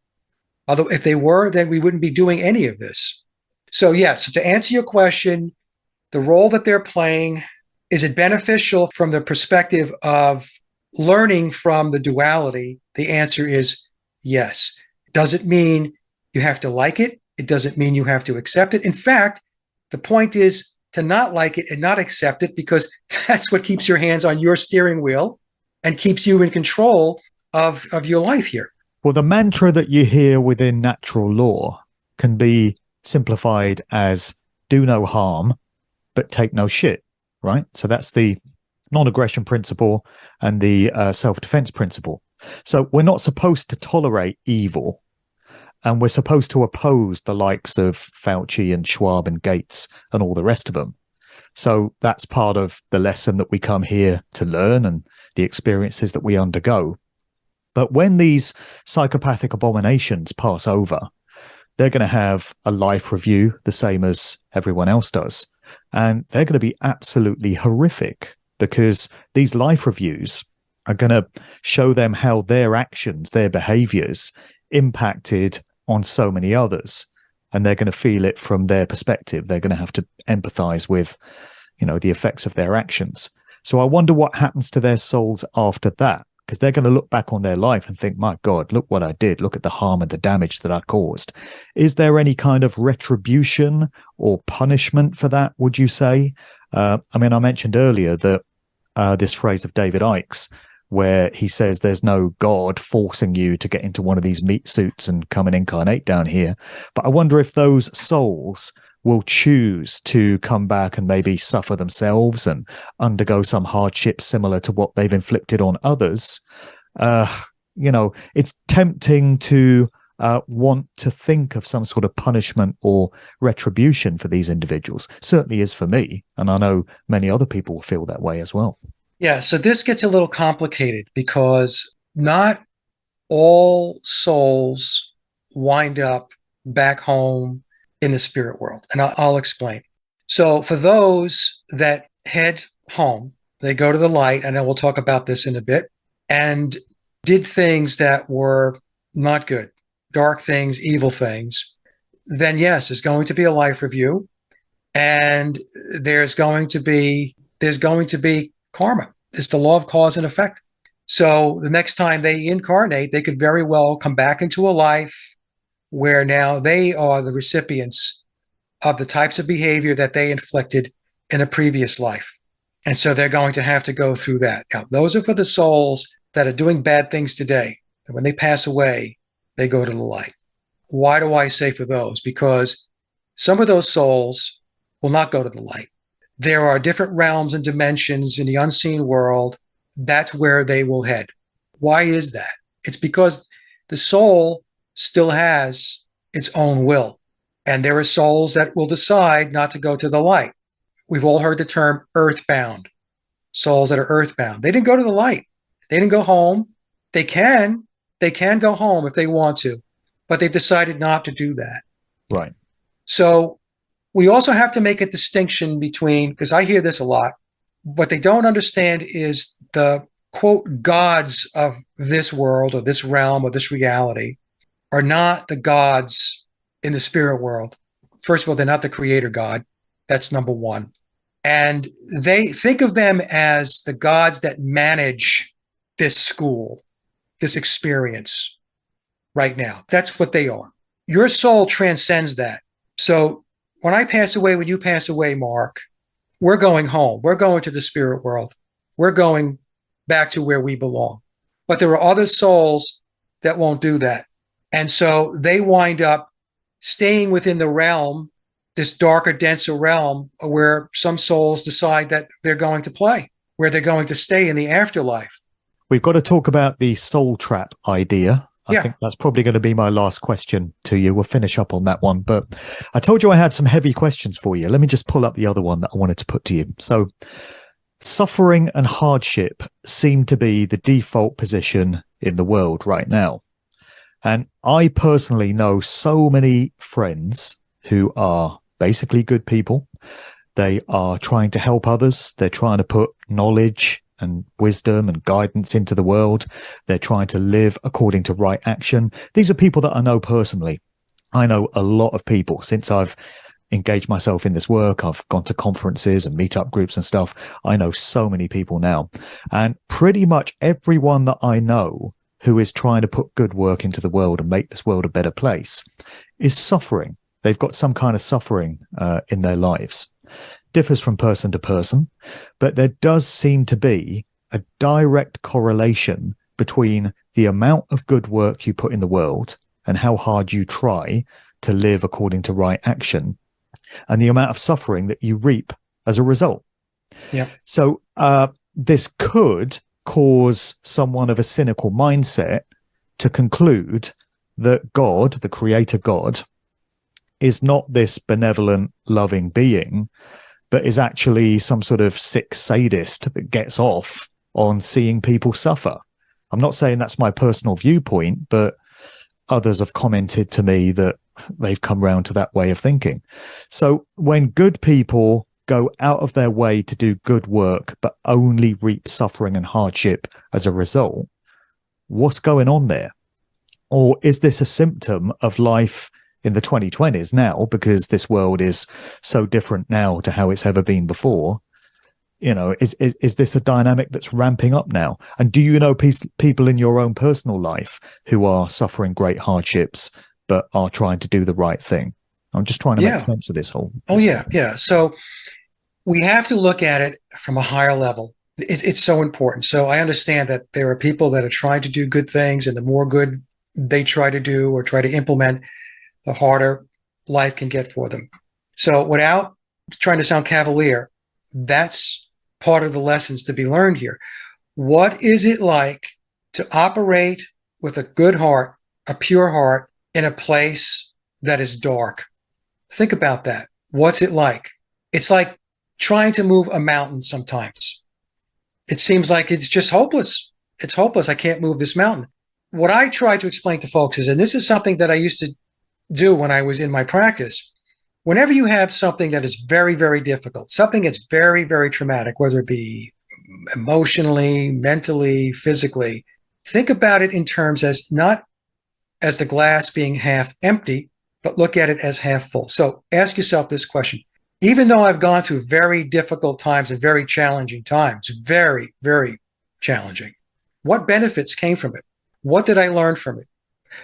Although if they were, then we wouldn't be doing any of this. So yes, to answer your question, the role that they're playing, is it beneficial from the perspective of learning from the duality? The answer is yes. Does it mean you have to like it? It doesn't mean you have to accept it. In fact, the point is to not like it and not accept it because that's what keeps your hands on your steering wheel and keeps you in control of your life here. Well, the mantra that you hear within natural law can be simplified as do no harm, but take no shit, right? So that's the non-aggression principle and the self-defense principle. So we're not supposed to tolerate evil, and we're supposed to oppose the likes of Fauci and Schwab and Gates and all the rest of them. So that's part of the lesson that we come here to learn and the experiences that we undergo. But when these psychopathic abominations pass over, they're going to have a life review, the same as everyone else does. And they're going to be absolutely horrific because these life reviews are going to show them how their actions, their behaviors impacted on so many others. And they're going to feel it from their perspective. They're going to have to empathize with, the effects of their actions. So I wonder what happens to their souls after that. because they're going to look back on their life and think, my God, look what I did. Look at the harm and the damage that I caused. Is there any kind of retribution or punishment for that, would you say? I mean, I mentioned earlier that this phrase of David Icke's, where he says there's no God forcing you to get into one of these meat suits and come and incarnate down here. But I wonder if those souls will choose to come back and maybe suffer themselves and undergo some hardship similar to what they've inflicted on others. It's tempting to want to think of some sort of punishment or retribution for these individuals. Certainly is for me, and I know many other people will feel that way as well. Yeah, so this gets a little complicated because not all souls wind up back home in the spirit world. And I'll explain. So for those that head home, they go to the light, and then we'll talk about this in a bit, and did things that were not good, dark things, evil things, then yes, there's going to be a life review, and there's going to be karma. It's the law of cause and effect. So the next time they incarnate, they could very well come back into a life where now they are the recipients of the types of behavior that they inflicted in a previous life. And so they're going to have to go through that. Now, those are for the souls that are doing bad things today. And when they pass away, they go to the light. Why do I say for those? Because some of those souls will not go to the light. There are different realms and dimensions in the unseen world. That's where they will head. Why is that? It's because the soul still has its own will. And there are souls that will decide not to go to the light. We've all heard the term earthbound. Souls that are earthbound. They didn't go to the light. They didn't go home. They can go home if they want to, but they've decided not to do that. Right. So we also have to make a distinction between, because I hear this a lot, what they don't understand is the quote gods of this world or this realm or this reality are not the gods in the spirit world. First of all, they're not the creator God. That's number one. And they think of them as the gods that manage this school, this experience right now. That's what they are. Your soul transcends that. So when I pass away, when you pass away, Mark, we're going home. We're going to the spirit world. We're going back to where we belong. But there are other souls that won't do that. And so they wind up staying within the realm, this darker, denser realm where some souls decide that they're going to play, where they're going to stay in the afterlife. We've got to talk about the soul trap idea. I think that's probably going to be my last question to you. We'll finish up on that one. But I told you I had some heavy questions for you. Let me just pull up the other one that I wanted to put to you. So suffering and hardship seem to be the default position in the world right now. And I personally know so many friends who are basically good people. They are trying to help others. They're trying to put knowledge and wisdom and guidance into the world. They're trying to live according to right action. These are people that I know personally. I know a lot of people since I've engaged myself in this work. I've gone to conferences and meetup groups and stuff. I know so many people now. And pretty much everyone that I know who is trying to put good work into the world and make this world a better place is suffering. They've got some kind of suffering in their lives. Differs from person to person, but there does seem to be a direct correlation between the amount of good work you put in the world and how hard you try to live according to right action and the amount of suffering that you reap as a result. Yeah. So this could cause someone of a cynical mindset to conclude that God, the creator God, is not this benevolent, loving being, but is actually some sort of sick sadist that gets off on seeing people suffer. I'm not saying that's my personal viewpoint, but others have commented to me that they've come round to that way of thinking. So when good people go out of their way to do good work, but only reap suffering and hardship as a result, what's going on there? Or is this a symptom of life in the 2020s now, because this world is so different now to how it's ever been before? Is this a dynamic that's ramping up now? And do you know people in your own personal life who are suffering great hardships but are trying to do the right thing? I'm just trying to make Yeah. sense of this whole. Oh, yeah. Yeah. So we have to look at it from a higher level. It's so important. So I understand that there are people that are trying to do good things, and the more good they try to do or try to implement, the harder life can get for them. So without trying to sound cavalier, that's part of the lessons to be learned here. What is it like to operate with a good heart, a pure heart, in a place that is dark? Think about that. What's it like? It's like trying to move a mountain sometimes. It seems like it's just hopeless. It's hopeless. I can't move this mountain. What I try to explain to folks is, and this is something that I used to do when I was in my practice, whenever you have something that is very, very difficult, something that's very, very traumatic, whether it be emotionally, mentally, physically, think about it in terms as not as the glass being half empty, but look at it as half full. So ask yourself this question. Even though I've gone through very difficult times and very challenging times, very, very challenging, what benefits came from it? What did I learn from it?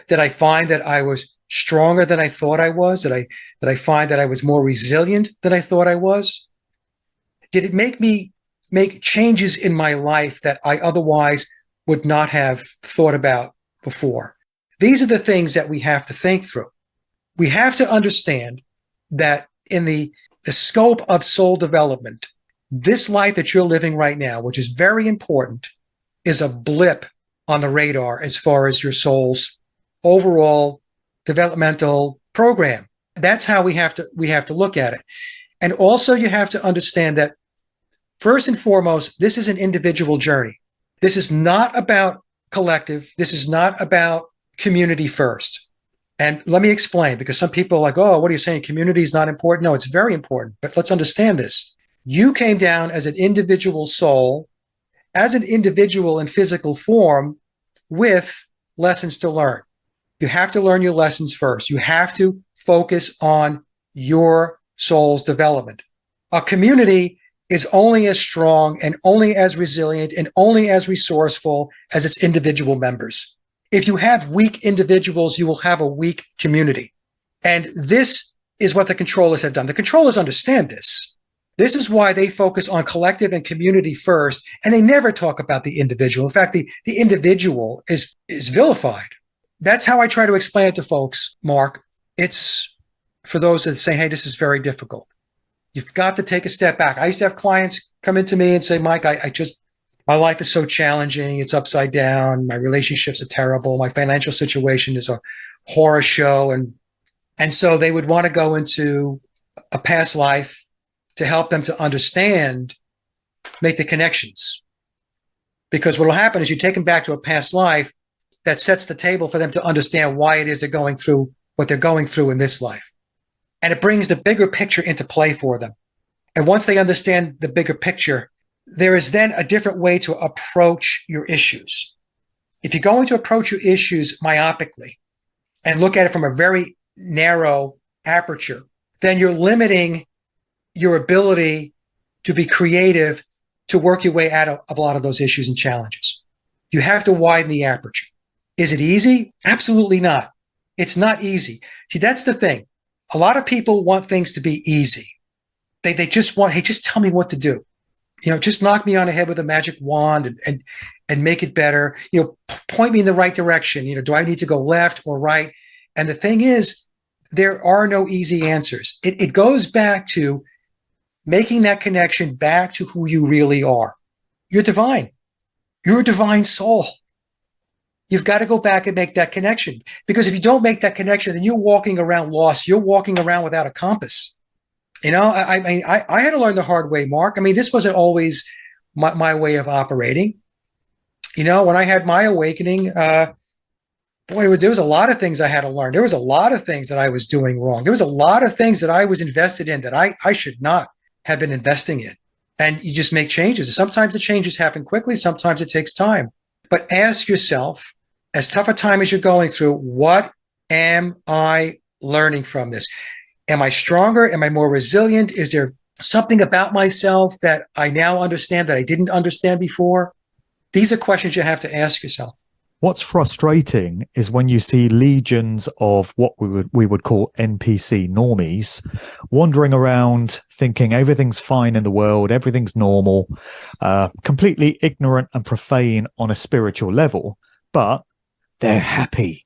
Did I find that I was stronger than I thought I was? Did I find that I was more resilient than I thought I was? Did it make me make changes in my life that I otherwise would not have thought about before? These are the things that we have to think through. We have to understand that in the scope of soul development, this life that you're living right now, which is very important, is a blip on the radar as far as your soul's overall developmental program. That's how we have to look at it. And also you have to understand that first and foremost, this is an individual journey. This is not about collective. This is not about community first. And let me explain, because some people are like, oh, what are you saying? Community is not important. No, it's very important. But let's understand this. You came down as an individual soul, as an individual in physical form, with lessons to learn. You have to learn your lessons first. You have to focus on your soul's development. A community is only as strong and only as resilient and only as resourceful as its individual members. If you have weak individuals, you will have a weak community. And this is what the controllers have done. The controllers understand this. This is why they focus on collective and community first, and they never talk about the individual. In fact, the individual is vilified. That's how I try to explain it to folks, Mark. It's for those that say, hey, this is very difficult. You've got to take a step back. I used to have clients come into me and say, Mike, my life is so challenging. It's upside down. My relationships are terrible. My financial situation is a horror show. And so they would want to go into a past life to help them to understand, make the connections. Because what will happen is you take them back to a past life that sets the table for them to understand why it is they're going through what they're going through in this life. And it brings the bigger picture into play for them. And once they understand the bigger picture, there is then a different way to approach your issues. If you're going to approach your issues myopically and look at it from a very narrow aperture, then you're limiting your ability to be creative, to work your way out of a lot of those issues and challenges. You have to widen the aperture. Is it easy? Absolutely not. It's not easy. See, that's the thing. A lot of people want things to be easy. They just want, hey, just tell me what to do. Just knock me on the head with a magic wand and make it better. Point me in the right direction. Do I need to go left or right? And the thing is, there are no easy answers. It goes back to making that connection back to who you really are. You're divine. You're a divine soul. You've got to go back and make that connection. Because if you don't make that connection, then you're walking around lost. You're walking around without a compass. I had to learn the hard way, Mark. This wasn't always my way of operating. When I had my awakening, there was a lot of things I had to learn. There was a lot of things that I was doing wrong. There was a lot of things that I was invested in that I should not have been investing in. And you just make changes. Sometimes the changes happen quickly. Sometimes it takes time. But ask yourself, as tough a time as you're going through, what am I learning from this? Am I stronger? Am I more resilient? Is there something about myself that I now understand that I didn't understand before? These are questions you have to ask yourself. What's frustrating is when you see legions of what we would call NPC normies wandering around thinking everything's fine in the world, everything's normal, completely ignorant and profane on a spiritual level, but they're happy.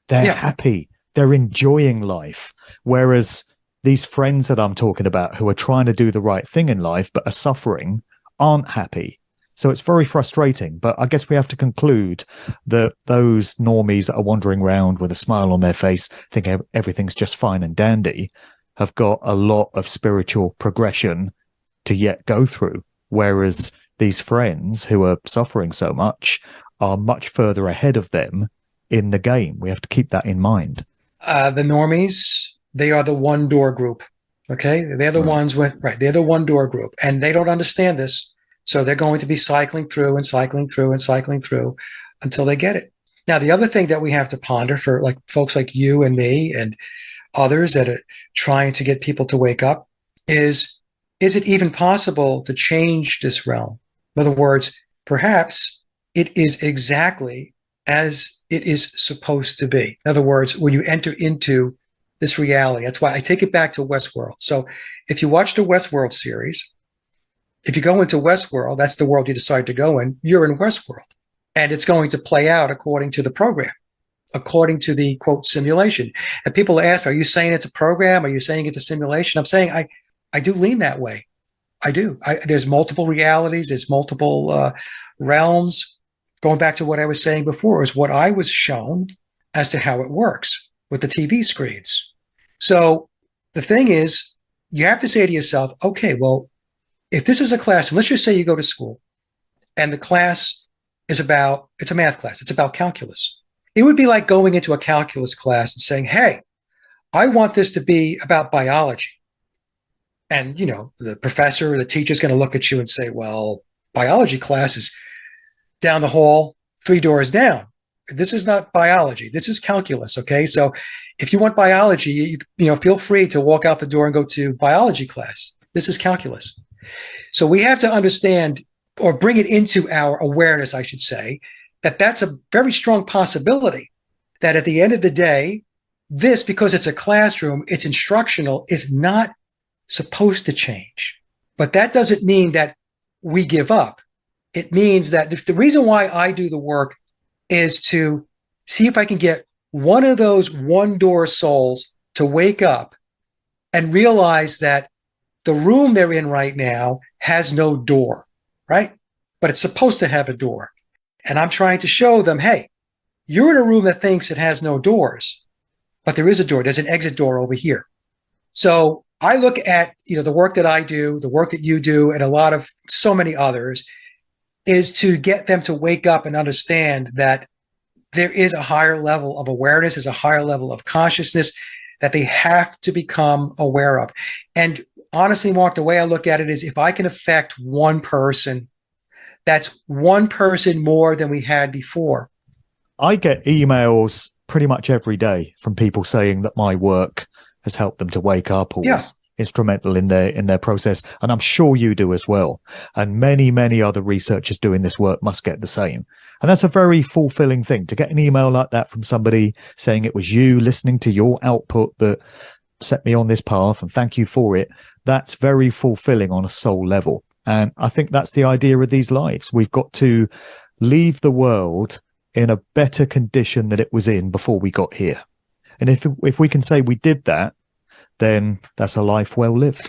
They're happy. They're enjoying life. Whereas these friends that I'm talking about who are trying to do the right thing in life but are suffering aren't happy. So it's very frustrating. But I guess we have to conclude that those normies that are wandering around with a smile on their face, thinking everything's just fine and dandy, have got a lot of spiritual progression to yet go through. Whereas these friends who are suffering so much are much further ahead of them in the game. We have to keep that in mind. The normies, they are the one door group. Okay. They're the ones they're the one door group, and they don't understand this. So they're going to be cycling through and cycling through and cycling through until they get it. Now, the other thing that we have to ponder for like folks like you and me and others that are trying to get people to wake up is it even possible to change this realm? In other words, perhaps it is exactly as it is supposed to be. In other words, when you enter into this reality, that's why I take it back to Westworld. So if you watch the Westworld series, if you go into Westworld, that's the world you decide to go in, you're in Westworld. And it's going to play out according to the program, according to the quote simulation. And people ask, are you saying it's a program? Are you saying it's a simulation? I'm saying I do lean that way. I do. There's multiple realities. There's multiple realms. Going back to what I was saying before is what I was shown as to how it works with the TV screens. So the thing is, you have to say to yourself, okay, well, if this is a classroom, let's just say you go to school and the class is it's a math class. It's about calculus. It would be like going into a calculus class and saying, hey, I want this to be about biology. And, the professor or the teacher is going to look at you and say, well, biology class is down the hall, 3 doors down. This is not biology. This is calculus. Okay. So if you want biology, you feel free to walk out the door and go to biology class. This is calculus. So we have to understand, or bring it into our awareness, I should say, that that's a very strong possibility that at the end of the day, this, because it's a classroom, it's instructional, is not supposed to change. But that doesn't mean that we give up. It means that the reason why I do the work is to see if I can get one of those one door souls to wake up and realize that the room they're in right now has no door, right? But it's supposed to have a door. And I'm trying to show them, hey, you're in a room that thinks it has no doors, but there is a door. There's an exit door over here. So I look at, the work that I do, the work that you do, and so many others, is to get them to wake up and understand that there is a higher level of awareness, there's a higher level of consciousness that they have to become aware of. And honestly, Mark, the way I look at it is if I can affect one person, that's one person more than we had before. I get emails pretty much every day from people saying that my work has helped them to wake up or was instrumental in their process. And I'm sure you do as well. And many, many other researchers doing this work must get the same. And that's a very fulfilling thing to get an email like that from somebody saying it was you listening to your output that set me on this path and thank you for it. That's very fulfilling on a soul level. And I think that's the idea of these lives. We've got to leave the world in a better condition than it was in before we got here. And if we can say we did that, then that's a life well lived.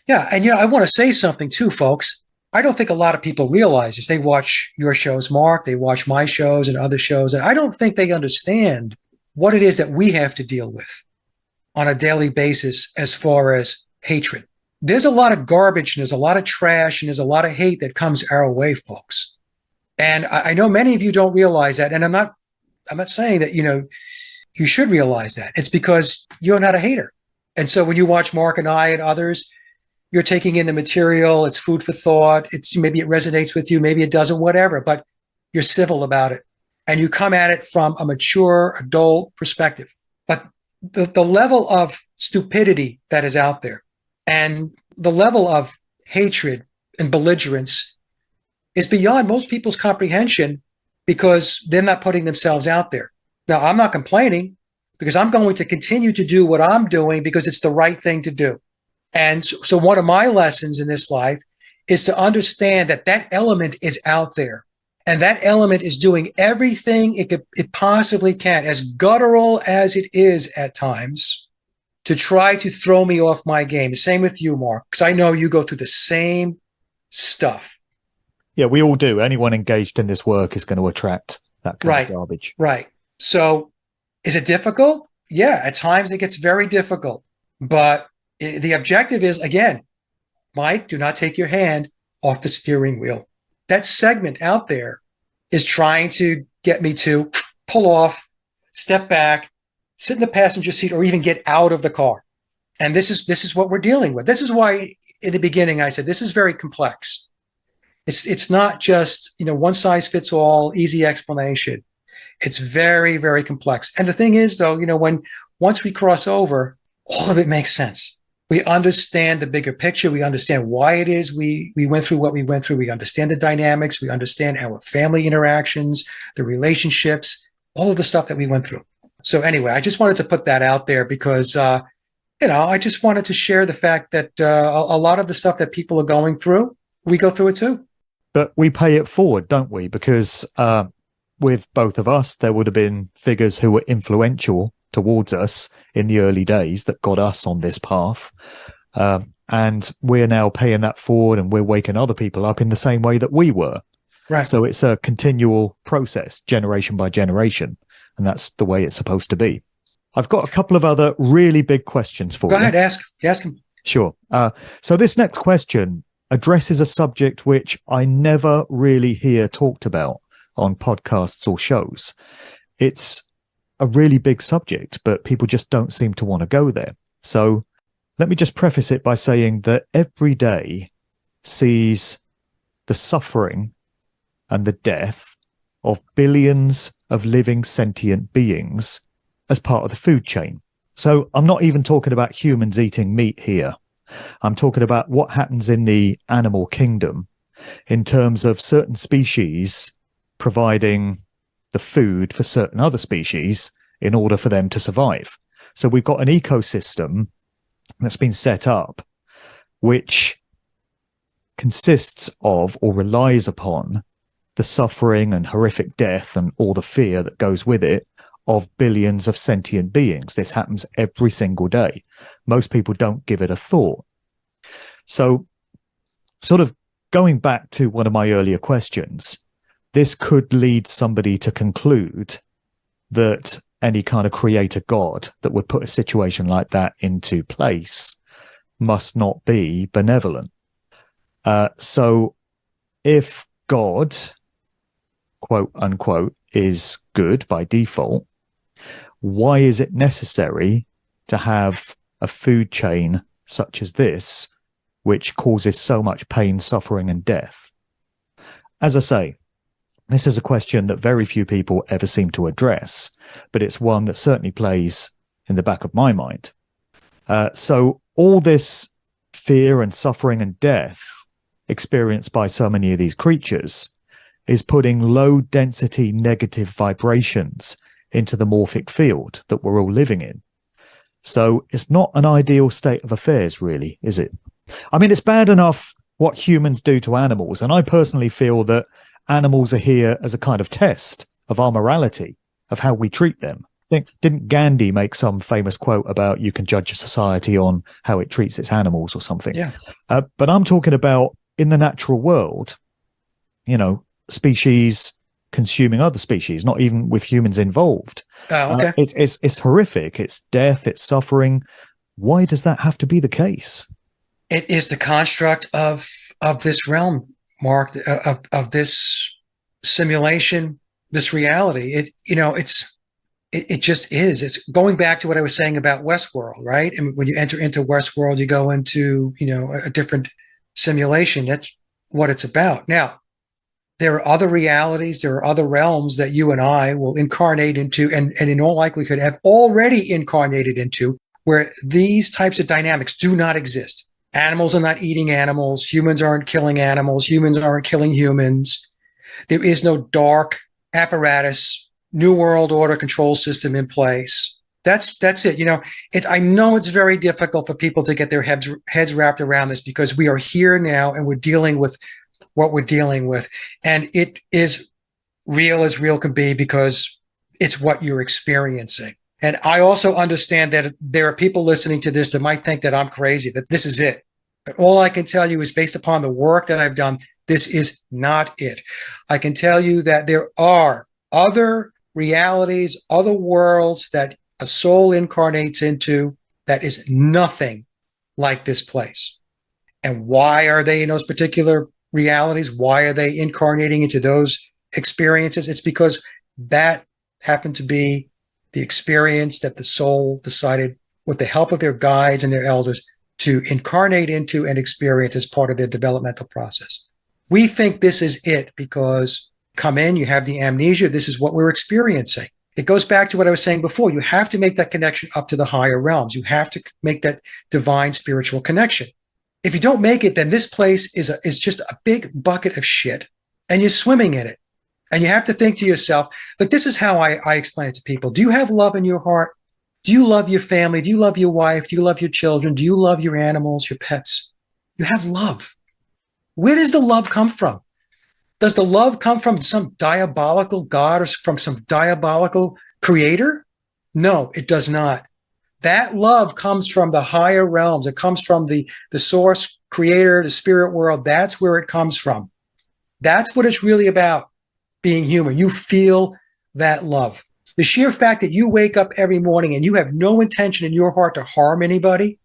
Yeah. And, I want to say something too, folks. I don't think a lot of people realize this. They watch your shows, Mark, they watch my shows and other shows, and I don't think they understand what it is that we have to deal with on a daily basis as far as hatred. There's a lot of garbage and there's a lot of trash and there's a lot of hate that comes our way, folks. And I know many of you don't realize that. And I'm not saying that, you should realize that. It's because you're not a hater. And so when you watch Mark and I and others, you're taking in the material. It's food for thought. Maybe it resonates with you. Maybe it doesn't, whatever, but you're civil about it. And you come at it from a mature adult perspective. But the level of stupidity that is out there and the level of hatred and belligerence is beyond most people's comprehension because they're not putting themselves out there. Now, I'm not complaining because I'm going to continue to do what I'm doing because it's the right thing to do. And so one of my lessons in this life is to understand that that element is out there. And that element is doing everything it possibly can, as guttural as it is at times, to try to throw me off my game. The same with you, Mark, because I know you go through the same stuff. Yeah, we all do. Anyone engaged in this work is going to attract that kind of garbage. Right. So is it difficult? Yeah, at times it gets very difficult. But the objective is, again, Mike, do not take your hand off the steering wheel. That segment out there is trying to get me to pull off, step back, sit in the passenger seat, or even get out of the car. And this is what we're dealing with. This is why in the beginning I said this is very complex. It's not just, one size fits all, easy explanation. It's very, very complex. And the thing is, though, once we cross over, all of it makes sense. We understand the bigger picture. We understand why it is we went through what we went through. We understand the dynamics. We understand our family interactions, the relationships, all of the stuff that we went through. So anyway, I just wanted to put that out there because, I just wanted to share the fact that a lot of the stuff that people are going through, we go through it too. But we pay it forward, don't we? Because with both of us, there would have been figures who were influential towards us in the early days that got us on this path. And we're now paying that forward and we're waking other people up in the same way that we were. Right. So it's a continual process, generation by generation. And that's the way it's supposed to be. I've got a couple of other really big questions for you. Go ahead, ask him. Sure. So this next question addresses a subject which I never really hear talked about on podcasts or shows. It's a really big subject, but people just don't seem to want to go there. So let me just preface it by saying that every day sees the suffering and the death of billions of living sentient beings as part of the food chain. So I'm not even talking about humans eating meat here. I'm talking about what happens in the animal kingdom in terms of certain species providing the food for certain other species in order for them to survive. So we've got an ecosystem that's been set up which consists of or relies upon the suffering and horrific death and all the fear that goes with it of billions of sentient beings. This happens every single day. Most people don't give it a thought. So sort of going back to one of my earlier questions, this could lead somebody to conclude that any kind of creator god that would put a situation like that into place must not be benevolent. So if God, quote unquote, is good by default, why is it necessary to have a food chain such as this, which causes so much pain, suffering, and death? As I say, this is a question that very few people ever seem to address, but it's one that certainly plays in the back of my mind. So all this fear and suffering and death experienced by so many of these creatures is putting low density negative vibrations into the morphic field that we're all living in. So it's not an ideal state of affairs, really, is it? I mean, it's bad enough what humans do to animals, and I personally feel that animals are here as a kind of test of our morality, of how we treat them. Didn't Gandhi make some famous quote about you can judge a society on how it treats its animals or something? Yeah. But I'm talking about in the natural world, species consuming other species, not even with humans involved. Okay. It's horrific. It's death. It's suffering. Why does that have to be the case? It is the construct of this realm, Mark, of this simulation, this reality. It just is. It's going back to what I was saying about Westworld, right? And when you enter into Westworld, you go into, a different simulation. That's what it's about. Now, there are other realities, there are other realms that you and I will incarnate into, and in all likelihood have already incarnated into, where these types of dynamics do not exist. Animals are not eating animals. Humans aren't killing animals. Humans aren't killing humans. There is no dark apparatus, New World Order control system in place. That's it. I know it's very difficult for people to get their heads wrapped around this because we are here now and we're dealing with what we're dealing with. And it is real as real can be because it's what you're experiencing. And I also understand that there are people listening to this that might think that I'm crazy, that this is it. But all I can tell you is based upon the work that I've done, this is not it. I can tell you that there are other realities, other worlds that a soul incarnates into that is nothing like this place. And why are they in those particular realities? Why are they incarnating into those experiences? It's because that happened to be the experience that the soul decided, with the help of their guides and their elders, to incarnate into and experience as part of their developmental process. We think this is it because come in, you have the amnesia, this is what we're experiencing. It goes back to what I was saying before. You have to make that connection up to the higher realms. You have to make that divine spiritual connection. If you don't make it, then this place is just a big bucket of shit and you're swimming in it. And you have to think to yourself, but this is how I explain it to people. Do you have love in your heart? Do you love your family? Do you love your wife? Do you love your children? Do you love your animals, your pets? You have love. Where does the love come from? Does the love come from some diabolical God or from some diabolical creator? No, it does not. That love comes from the higher realms. It comes from the source creator, the spirit world. That's where it comes from. That's what it's really about, being human. You feel that love. The sheer fact that you wake up every morning and you have no intention in your heart to harm anybody,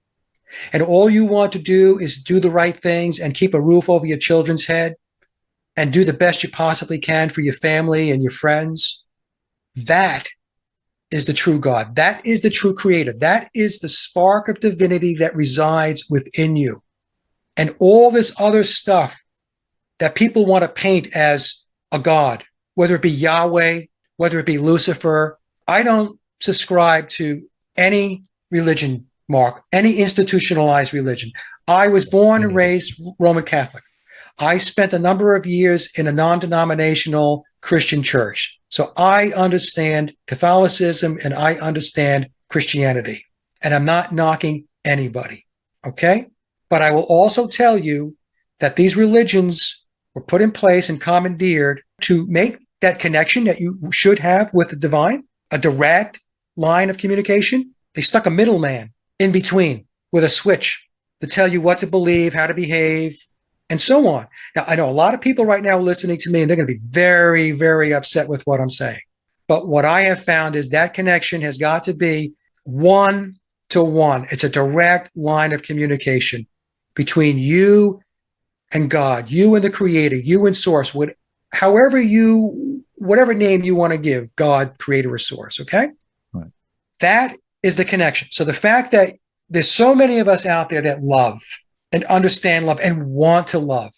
and all you want to do is do the right things and keep a roof over your children's head and do the best you possibly can for your family and your friends, that is the true God. That is the true creator. That is the spark of divinity that resides within you. And all this other stuff that people want to paint as a God, whether it be Yahweh, whether it be Lucifer, I don't subscribe to any religion, Mark, any institutionalized religion. I was born and raised Roman Catholic. I spent a number of years in a non-denominational Christian church. So I understand Catholicism and I understand Christianity. And I'm not knocking anybody, okay? But I will also tell you that these religions were put in place and commandeered to make that connection that you should have with the divine, a direct line of communication. They stuck a middleman in between with a switch to tell you what to believe, how to behave, and so on. Now, I know a lot of people right now listening to me, and they're going to be very, very upset with what I'm saying. But what I have found is that connection has got to be one-to-one. It's a direct line of communication between you and God, you and the creator, you and source, whatever name you want to give, God, creator, or source, okay? Right. That is the connection. So the fact that there's so many of us out there that love and understand love and want to love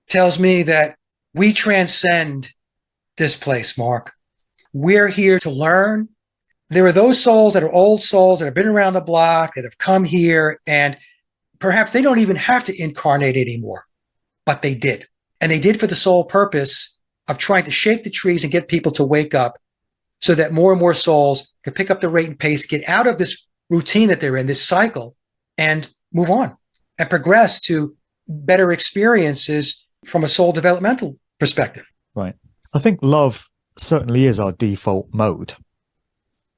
tells me that we transcend this place, Mark. We're here to learn. There are those souls that are old souls that have been around the block, that have come here, and perhaps they don't even have to incarnate anymore, but they did. And they did for the sole purpose of trying to shake the trees and get people to wake up so that more and more souls can pick up the rate and pace, get out of this routine that they're in, this cycle, and move on and progress to better experiences from a soul developmental perspective. Right. I think love certainly is our default mode.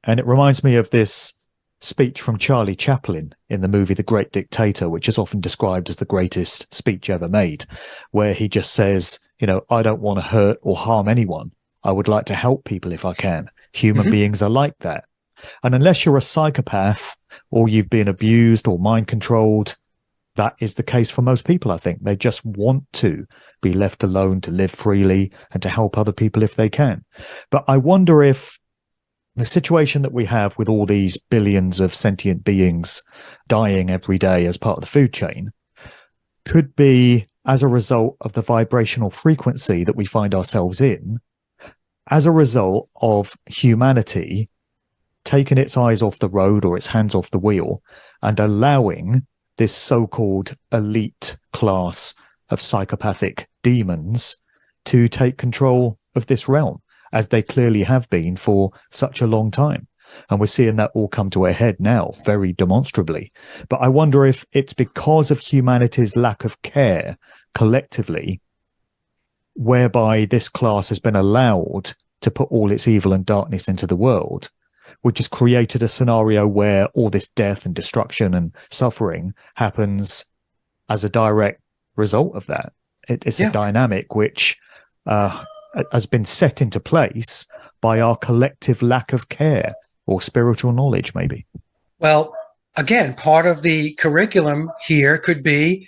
And it reminds me of this speech from Charlie Chaplin in the movie The Great Dictator, which is often described as the greatest speech ever made, where he just says, I don't want to hurt or harm anyone. I would like to help people if I can. Human beings are like that. And unless you're a psychopath or you've been abused or mind controlled, that is the case for most people, I think. They just want to be left alone to live freely and to help other people if they can. But I wonder if the situation that we have with all these billions of sentient beings dying every day as part of the food chain could be as a result of the vibrational frequency that we find ourselves in, as a result of humanity taking its eyes off the road or its hands off the wheel and allowing this so-called elite class of psychopathic demons to take control of this realm, as they clearly have been for such a long time. And we're seeing that all come to a head now, very demonstrably. But I wonder if it's because of humanity's lack of care collectively, whereby this class has been allowed to put all its evil and darkness into the world, which has created a scenario where all this death and destruction and suffering happens as a direct result of that. It's a dynamic which has been set into place by our collective lack of care or spiritual knowledge, maybe. Well, again, part of the curriculum here could be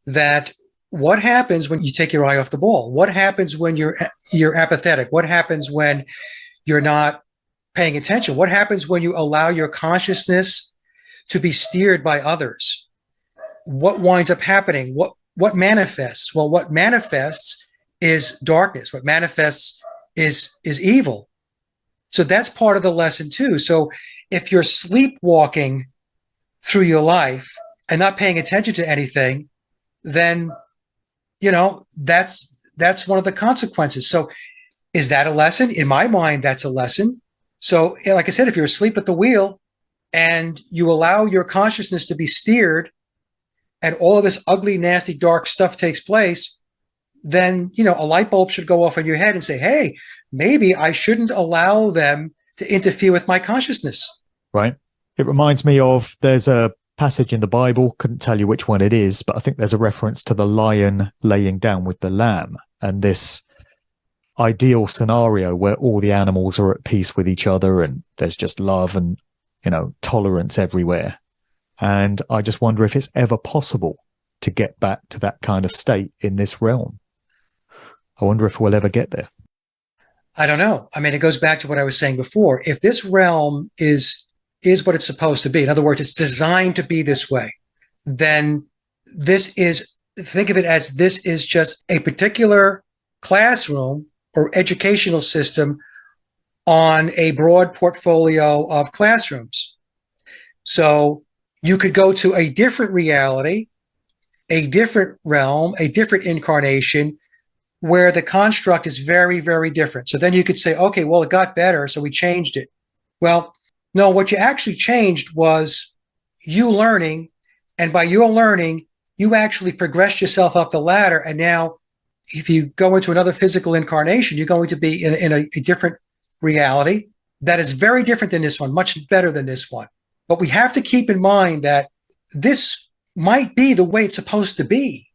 that what happens when you take your eye off the ball? What happens when you're apathetic? What happens when you're not paying attention? What happens when you allow your consciousness to be steered by others? What winds up happening? What manifests? Well, what manifests is darkness. What manifests is evil. So that's part of the lesson too. So if you're sleepwalking through your life and not paying attention to anything, then that's one of the consequences. So is that a lesson? In my mind, that's a lesson. So like I said, if you're asleep at the wheel and you allow your consciousness to be steered and all of this ugly, nasty, dark stuff takes place, then, a light bulb should go off in your head and say, hey, maybe I shouldn't allow them to interfere with my consciousness. Right. It reminds me of, there's a passage in the Bible, couldn't tell you which one it is, but I think there's a reference to the lion laying down with the lamb, and this ideal scenario where all the animals are at peace with each other and there's just love and, tolerance everywhere. And I just wonder if it's ever possible to get back to that kind of state in this realm. I wonder if we'll ever get there. I don't know. I mean, it goes back to what I was saying before. If this realm is what it's supposed to be, in other words, it's designed to be this way, then think of it as this is just a particular classroom or educational system on a broad portfolio of classrooms. So you could go to a different reality, a different realm, a different incarnation, where the construct is very, very different. So then you could say, okay, well, it got better, so we changed it. Well, no, what you actually changed was you learning, and by your learning, you actually progressed yourself up the ladder. And now if you go into another physical incarnation, you're going to be in a different reality that is very different than this one, much better than this one. But we have to keep in mind that this might be the way it's supposed to be.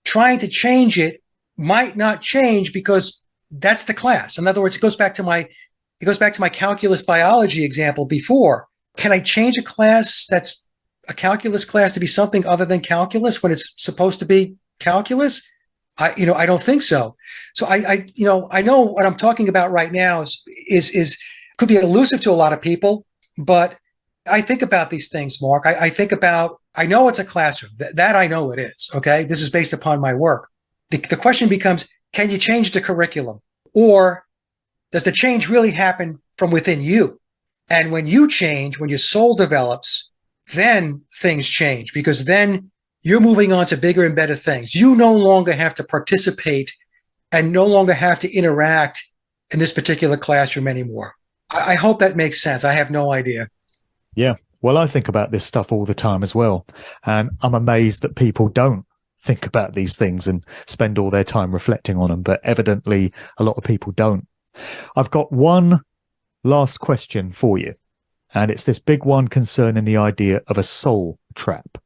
Trying to change it might not change because that's the class. In other words, it goes back to my calculus biology example before. Can I change a class that's a calculus class to be something other than calculus when it's supposed to be calculus? I don't think so. So I know what I'm talking about right now is could be elusive to a lot of people, but I think about these things, Mark. I know it's a classroom. That I know it is. Okay. This is based upon my work. The question becomes, can you change the curriculum? Or does the change really happen from within you? And when you change, when your soul develops, then things change, because then you're moving on to bigger and better things. You no longer have to participate and no longer have to interact in this particular classroom anymore. I hope that makes sense. I have no idea. Yeah. Well, I think about this stuff all the time as well. And I'm amazed that people don't think about these things and spend all their time reflecting on them. But evidently, a lot of people don't. I've got one last question for you. And it's this big one concerning the idea of a soul trap.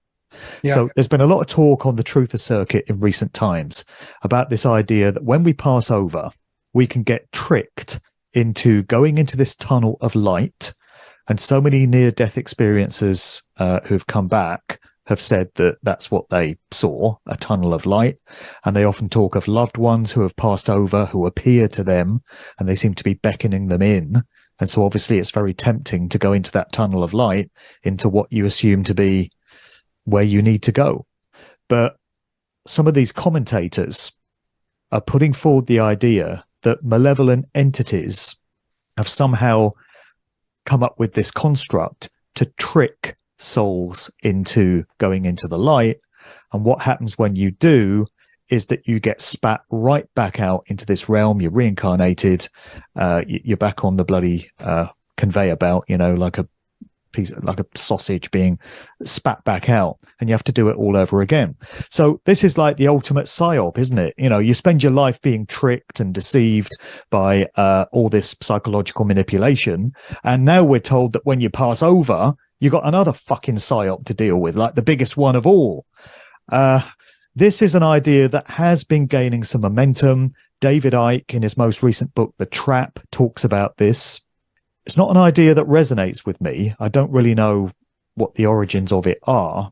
Yeah. So there's been a lot of talk on the Truther circuit in recent times about this idea that when we pass over, we can get tricked into going into this tunnel of light. And so many near-death experiencers who've come back have said that that's what they saw, a tunnel of light. And they often talk of loved ones who have passed over, who appear to them, and they seem to be beckoning them in. And so obviously it's very tempting to go into that tunnel of light, into what you assume to be where you need to go. But some of these commentators are putting forward the idea that malevolent entities have somehow come up with this construct to trick souls into going into the light. And what happens when you do is that you get spat right back out into this realm. You're reincarnated. You're back on the bloody conveyor belt, like a piece, like a sausage being spat back out, and you have to do it all over again. So this is like the ultimate psyop, isn't it? You spend your life being tricked and deceived by all this psychological manipulation, and now we're told that when you pass over, you got another fucking psyop to deal with, like the biggest one of all. This is an idea that has been gaining some momentum. David Icke, in his most recent book, The Trap, talks about this. It's not an idea that resonates with me. I don't really know what the origins of it are.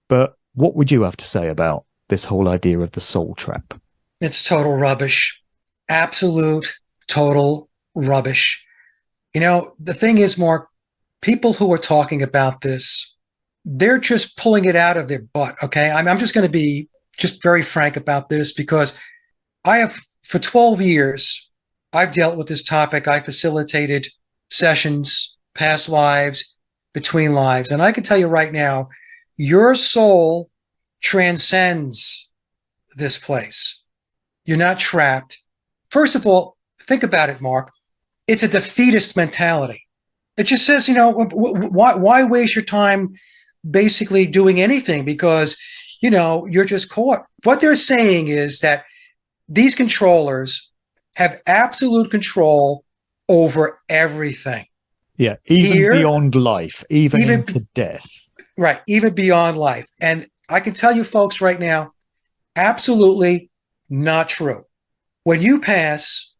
But what would you have to say about this whole idea of the soul trap? It's total rubbish. Absolute, total rubbish. The thing is, Mark, people who are talking about this, they're just pulling it out of their butt, okay? I'm just going to be just very frank about this, because for 12 years, I've dealt with this topic. I facilitated sessions, past lives, between lives. And I can tell you right now, your soul transcends this place. You're not trapped. First of all, think about it, Mark. It's a defeatist mentality. It just says, why waste your time basically doing anything, because, you're just caught. What they're saying is that these controllers have absolute control over everything. Yeah, even beyond life, even into death. Right, even beyond life. And I can tell you folks right now, absolutely not true. When you pass,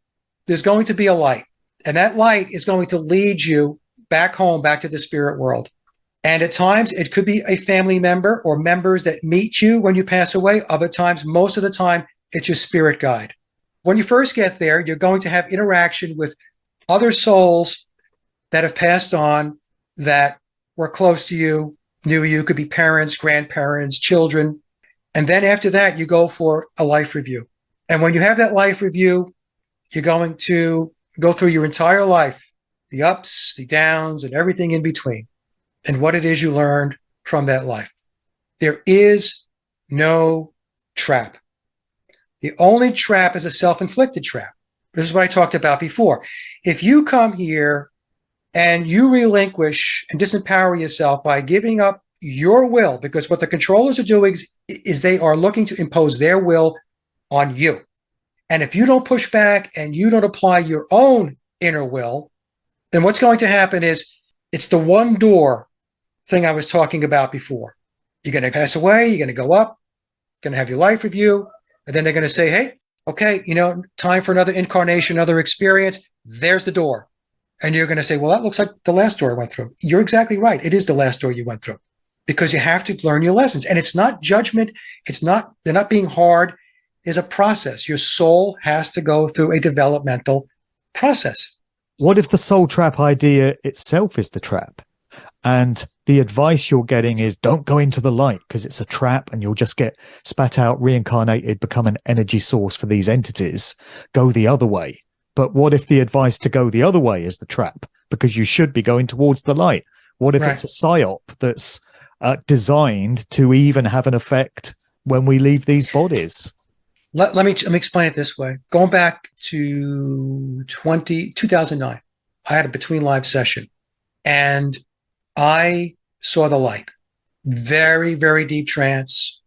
there's going to be a light, and that light is going to lead you back home, back to the spirit world. And at times, it could be a family member or members that meet you when you pass away. Other times, most of the time, it's your spirit guide. When you first get there, you're going to have interaction with other souls that have passed on, that were close to you, knew you, could be parents, grandparents, children. And then after that, you go for a life review. And when you have that life review, you're going to go through your entire life, the ups, the downs, and everything in between, and what it is you learned from that life. There is no trap. The only trap is a self-inflicted trap. This is what I talked about before. If you come here and you relinquish and disempower yourself by giving up your will, because what the controllers are doing is they are looking to impose their will on you. And if you don't push back and you don't apply your own inner will, then what's going to happen is it's the one door thing I was talking about before. You're going to pass away, you're going to go up, going to have your life review, and then they're going to say, hey, okay, time for another incarnation, another experience. There's the door. And you're going to say, well, that looks like the last door I went through. You're exactly right. It is the last door you went through, because you have to learn your lessons. And it's not judgment. They're not being hard. There's a process. Your soul has to go through a developmental process. What if the soul trap idea itself is the trap? And the advice you're getting is don't go into the light because it's a trap and you'll just get spat out, reincarnated, become an energy source for these entities. Go the other way. But what if the advice to go the other way is the trap? Because you should be going towards the light. What if it's a psyop that's designed to even have an effect when we leave these bodies? Let me explain it this way. Going back to 2009, I had a between live session, and I saw the light. Very, very deep trance.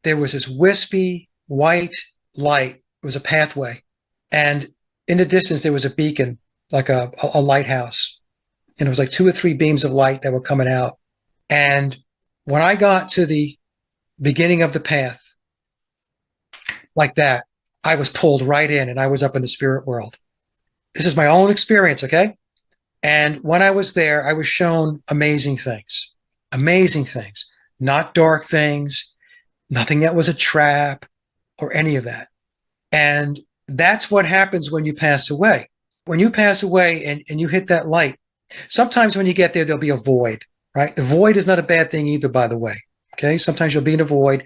There was this wispy white light. It was a pathway. And in the distance, there was a beacon, like a lighthouse. And it was like 2 or 3 beams of light that were coming out. And when I got to the beginning of the path, like that, I was pulled right in and I was up in the spirit world. This is my own experience, okay? And when I was there, I was shown amazing things, not dark things, nothing that was a trap or any of that. And that's what happens when you pass away. When you pass away and you hit that light, sometimes when you get there, there'll be a void, right? The void is not a bad thing either, by the way. Okay. Sometimes you'll be in a void.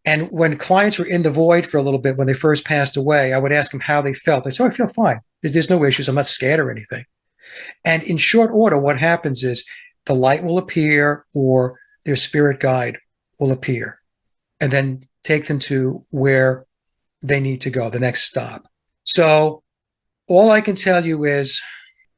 And when clients were in the void for a little bit, when they first passed away, I would ask them how they felt. They said, oh, I feel fine. There's no issues. I'm not scared or anything. And in short order, what happens is the light will appear or their spirit guide will appear and then take them to where they need to go, the next stop. So all I can tell you is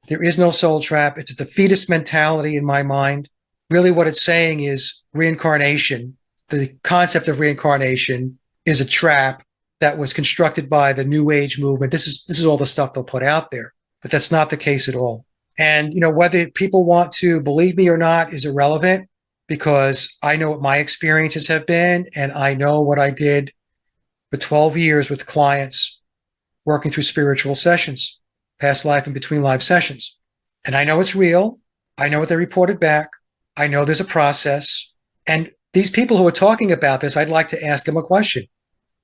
there is no soul trap. It's a defeatist mentality in my mind. Really what it's saying is reincarnation. The concept of reincarnation is a trap that was constructed by the New Age movement. This is all the stuff they'll put out there, but that's not the case at all. And, whether people want to believe me or not is irrelevant because I know what my experiences have been and I know what I did for 12 years with clients working through spiritual sessions, past life and between life sessions. And I know it's real. I know what they reported back. I know there's a process. And these people who are talking about this, I'd like to ask them a question.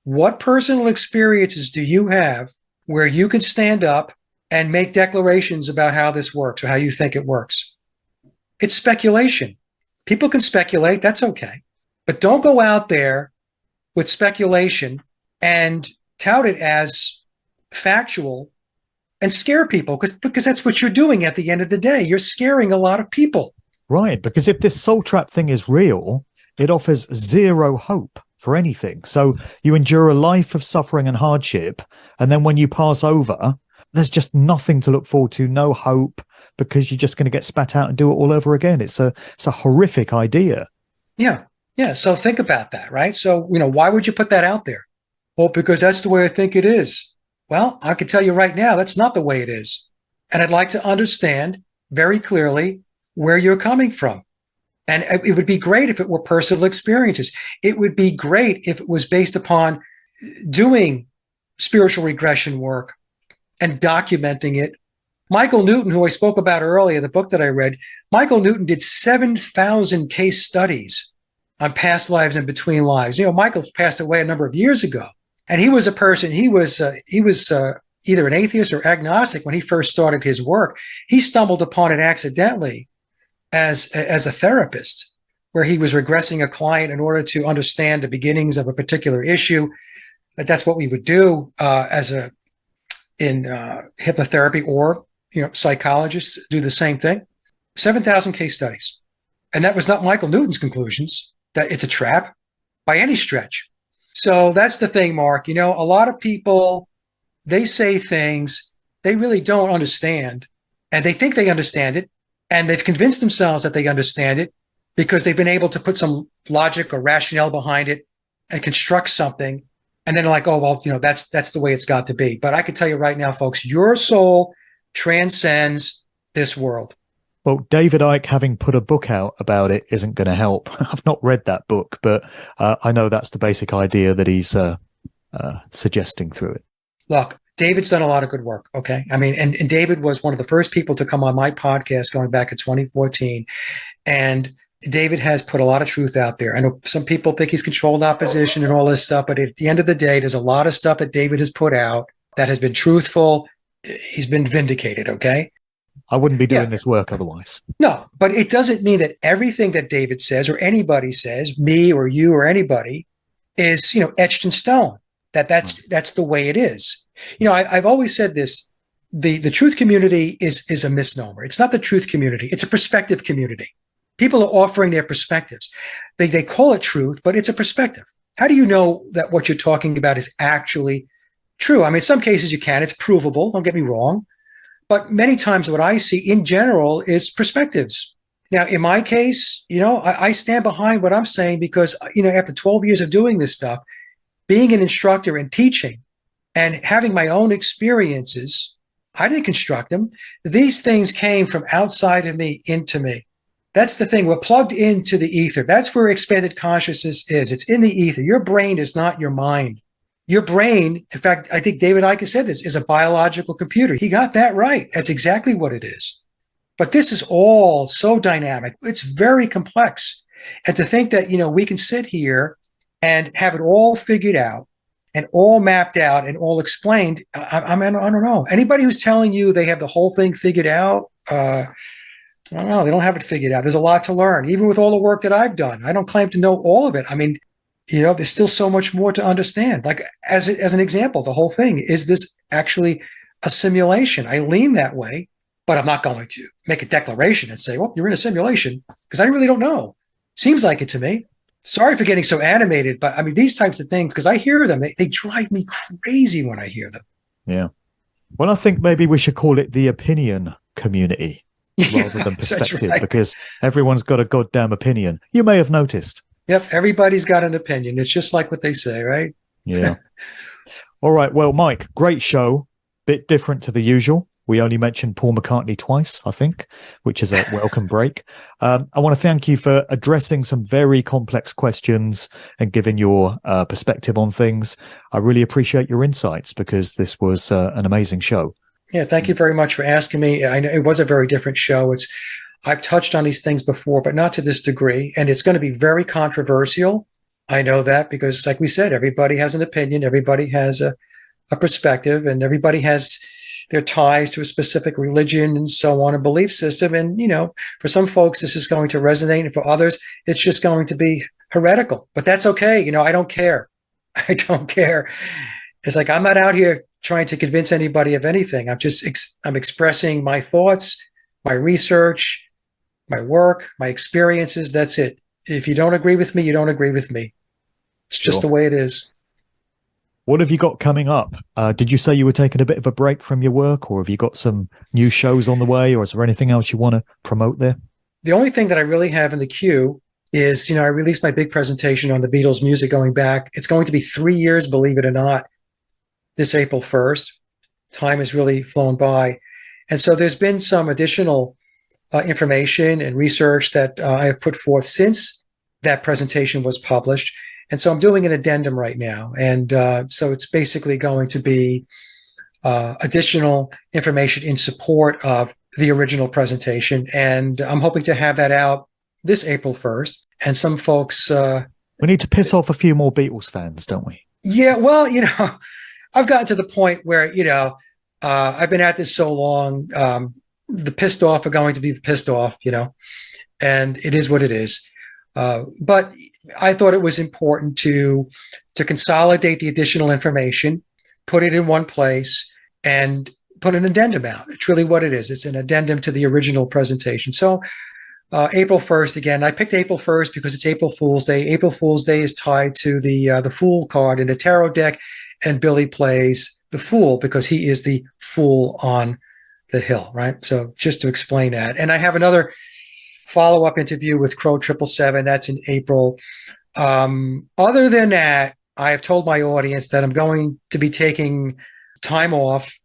What personal experiences do you have where you can stand up and make declarations about how this works or how you think it works? It's speculation. People can speculate. That's okay. But don't go out there with speculation and tout it as factual and scare people because that's what you're doing at the end of the day. You're scaring a lot of people. Right, because if this soul trap thing is real, it offers zero hope for anything. So you endure a life of suffering and hardship, and then when you pass over, there's just nothing to look forward to, no hope, because you're just going to get spat out and do it all over again. It's a horrific idea. Yeah. So think about that, right? So, why would you put that out there? Well, because that's the way I think it is. Well, I can tell you right now, that's not the way it is. And I'd like to understand very clearly where you're coming from. And it would be great if it were personal experiences. It would be great if it was based upon doing spiritual regression work and documenting it. Michael Newton, who I spoke about earlier, the book that I read, Michael Newton did 7,000 case studies on past lives and between lives. Michael passed away a number of years ago. And he was a person, he was either an atheist or agnostic when he first started his work. He stumbled upon it accidentally as a therapist, where he was regressing a client in order to understand the beginnings of a particular issue. That's what we would do in hypnotherapy, or psychologists do the same thing. 7,000 case studies, and that was not Michael Newton's conclusions that it's a trap by any stretch. So that's the thing, Mark. A lot of people, they say things they really don't understand, and they think they understand it, and they've convinced themselves that they understand it because they've been able to put some logic or rationale behind it and construct something. And then they're like, oh, well, that's the way it's got to be. But I can tell you right now, folks, your soul transcends this world. Well, David Icke having put a book out about it isn't going to help. I've not read that book, but I know that's the basic idea that he's suggesting through it. Look, David's done a lot of good work, okay? I mean, and David was one of the first people to come on my podcast going back in 2014. And David has put a lot of truth out there. I know some people think he's controlled opposition and all this stuff, but at the end of the day, there's a lot of stuff that David has put out that has been truthful. He's been vindicated, okay? I wouldn't be doing this work otherwise. No, but it doesn't mean that everything that David says or anybody says, me or you or anybody, is, etched in stone. That's the way it is. I've always said this, the truth community is a misnomer. It's not the truth community. It's a perspective community. People are offering their perspectives. They call it truth, but it's a perspective. How do you know that what you're talking about is actually true? I mean, in some cases you can. It's provable. Don't get me wrong. But many times what I see in general is perspectives. Now, in my case, I stand behind what I'm saying because, after 12 years of doing this stuff, being an instructor and teaching and having my own experiences, I didn't construct them. These things came from outside of me into me. That's the thing. We're plugged into the ether. That's where expanded consciousness is. It's in the ether. Your brain is not your mind. Your brain, in fact, I think David Icke said this, is a biological computer. He got that right. That's exactly what it is. But this is all so dynamic. It's very complex. And to think that, we can sit here and have it all figured out and all mapped out and all explained, I don't know. Anybody who's telling you they have the whole thing figured out, I don't know. They don't have it figured out. There's a lot to learn, even with all the work that I've done. I don't claim to know all of it. I mean, there's still so much more to understand. Like as an example, the whole thing, is this actually a simulation? I lean that way but I'm not going to make a declaration and say, well, you're in a simulation, because I really don't know. Seems like it to me. Sorry for getting so animated, but I mean, these types of things, because I hear them, they drive me crazy when I hear them. Yeah. Well, I think maybe we should call it the opinion community rather than That's perspective, right. because everyone's got a goddamn opinion. You may have noticed. Yep. Everybody's got an opinion. It's just like what they say, right? Yeah. All right. Well, Mike, great show. Bit different to the usual. We only mentioned Paul McCartney twice, I think, which is a welcome break. I want to thank you for addressing some very complex questions and giving your perspective on things. I really appreciate your insights because this was an amazing show. Yeah. Thank you very much for asking me. I know it was a very different show. I've touched on these things before, but not to this degree. And it's going to be very controversial. I know that because, like we said, everybody has an opinion, everybody has a perspective, and everybody has their ties to a specific religion and so on, a belief system. And, for some folks, this is going to resonate. And for others, it's just going to be heretical. But that's okay. I don't care. I don't care. It's like I'm not out here trying to convince anybody of anything. I'm expressing my thoughts, my research, my work, my experiences. That's it. If you don't agree with me, you don't agree with me. It's just the way it is. What have you got coming up? Did you say you were taking a bit of a break from your work, or have you got some new shows on the way, or is there anything else you want to promote there? The only thing that I really have in the queue is, I released my big presentation on the Beatles music going back. It's going to be 3 years, believe it or not, this April 1st. Time has really flown by. And so there's been some additional information and research that I have put forth since that presentation was published. And so I'm doing an addendum right now. And so it's basically going to be additional information in support of the original presentation. And I'm hoping to have that out this April 1st. And some folks... we need to piss off a few more Beatles fans, don't we? Yeah, well, I've gotten to the point where, I've been at this so long. The pissed off are going to be the pissed off, and it is what it is. But I thought it was important to consolidate the additional information, put it in one place, and put an addendum out. It's really what it is. It's an addendum to the original presentation. So April 1st, again, I picked April 1st because it's April Fool's Day. April Fool's Day is tied to the Fool card in the tarot deck, and Billy plays the Fool because he is the Fool on the hill, right? So just to explain that. And I have another follow-up interview with Crow 777. That's in April. Other than that, I have told my audience that I'm going to be taking time off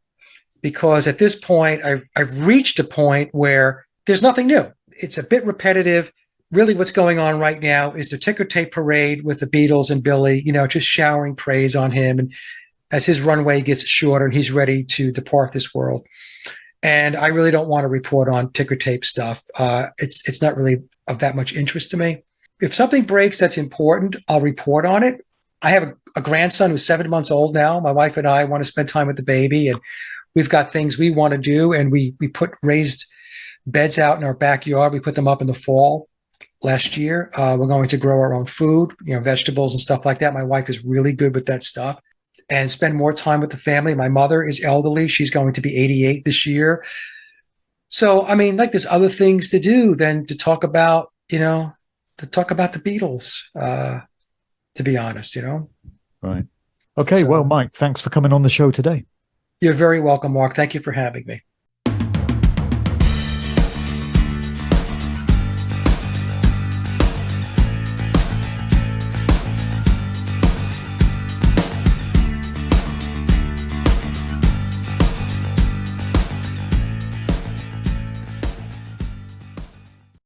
because at this point, I've reached a point where there's nothing new. It's a bit repetitive. Really what's going on right now is the ticker tape parade with the Beatles and Billy, just showering praise on him. And as his runway gets shorter and he's ready to depart this world. And I really don't want to report on ticker tape stuff. It's not really of that much interest to me. If something breaks that's important, I'll report on it. I have a grandson who's 7 months old now. My wife and I want to spend time with the baby, and we've got things we want to do. And we put raised beds out in our backyard. We put them up in the fall last year. We're going to grow our own food, vegetables and stuff like that. My wife is really good with that stuff. And spend more time with the family. My mother is elderly. She's going to be 88 this year. So, there's other things to do than to talk about, the Beatles, to be honest, Right. Okay. So, well, Mike, thanks for coming on the show today. You're very welcome, Mark. Thank you for having me.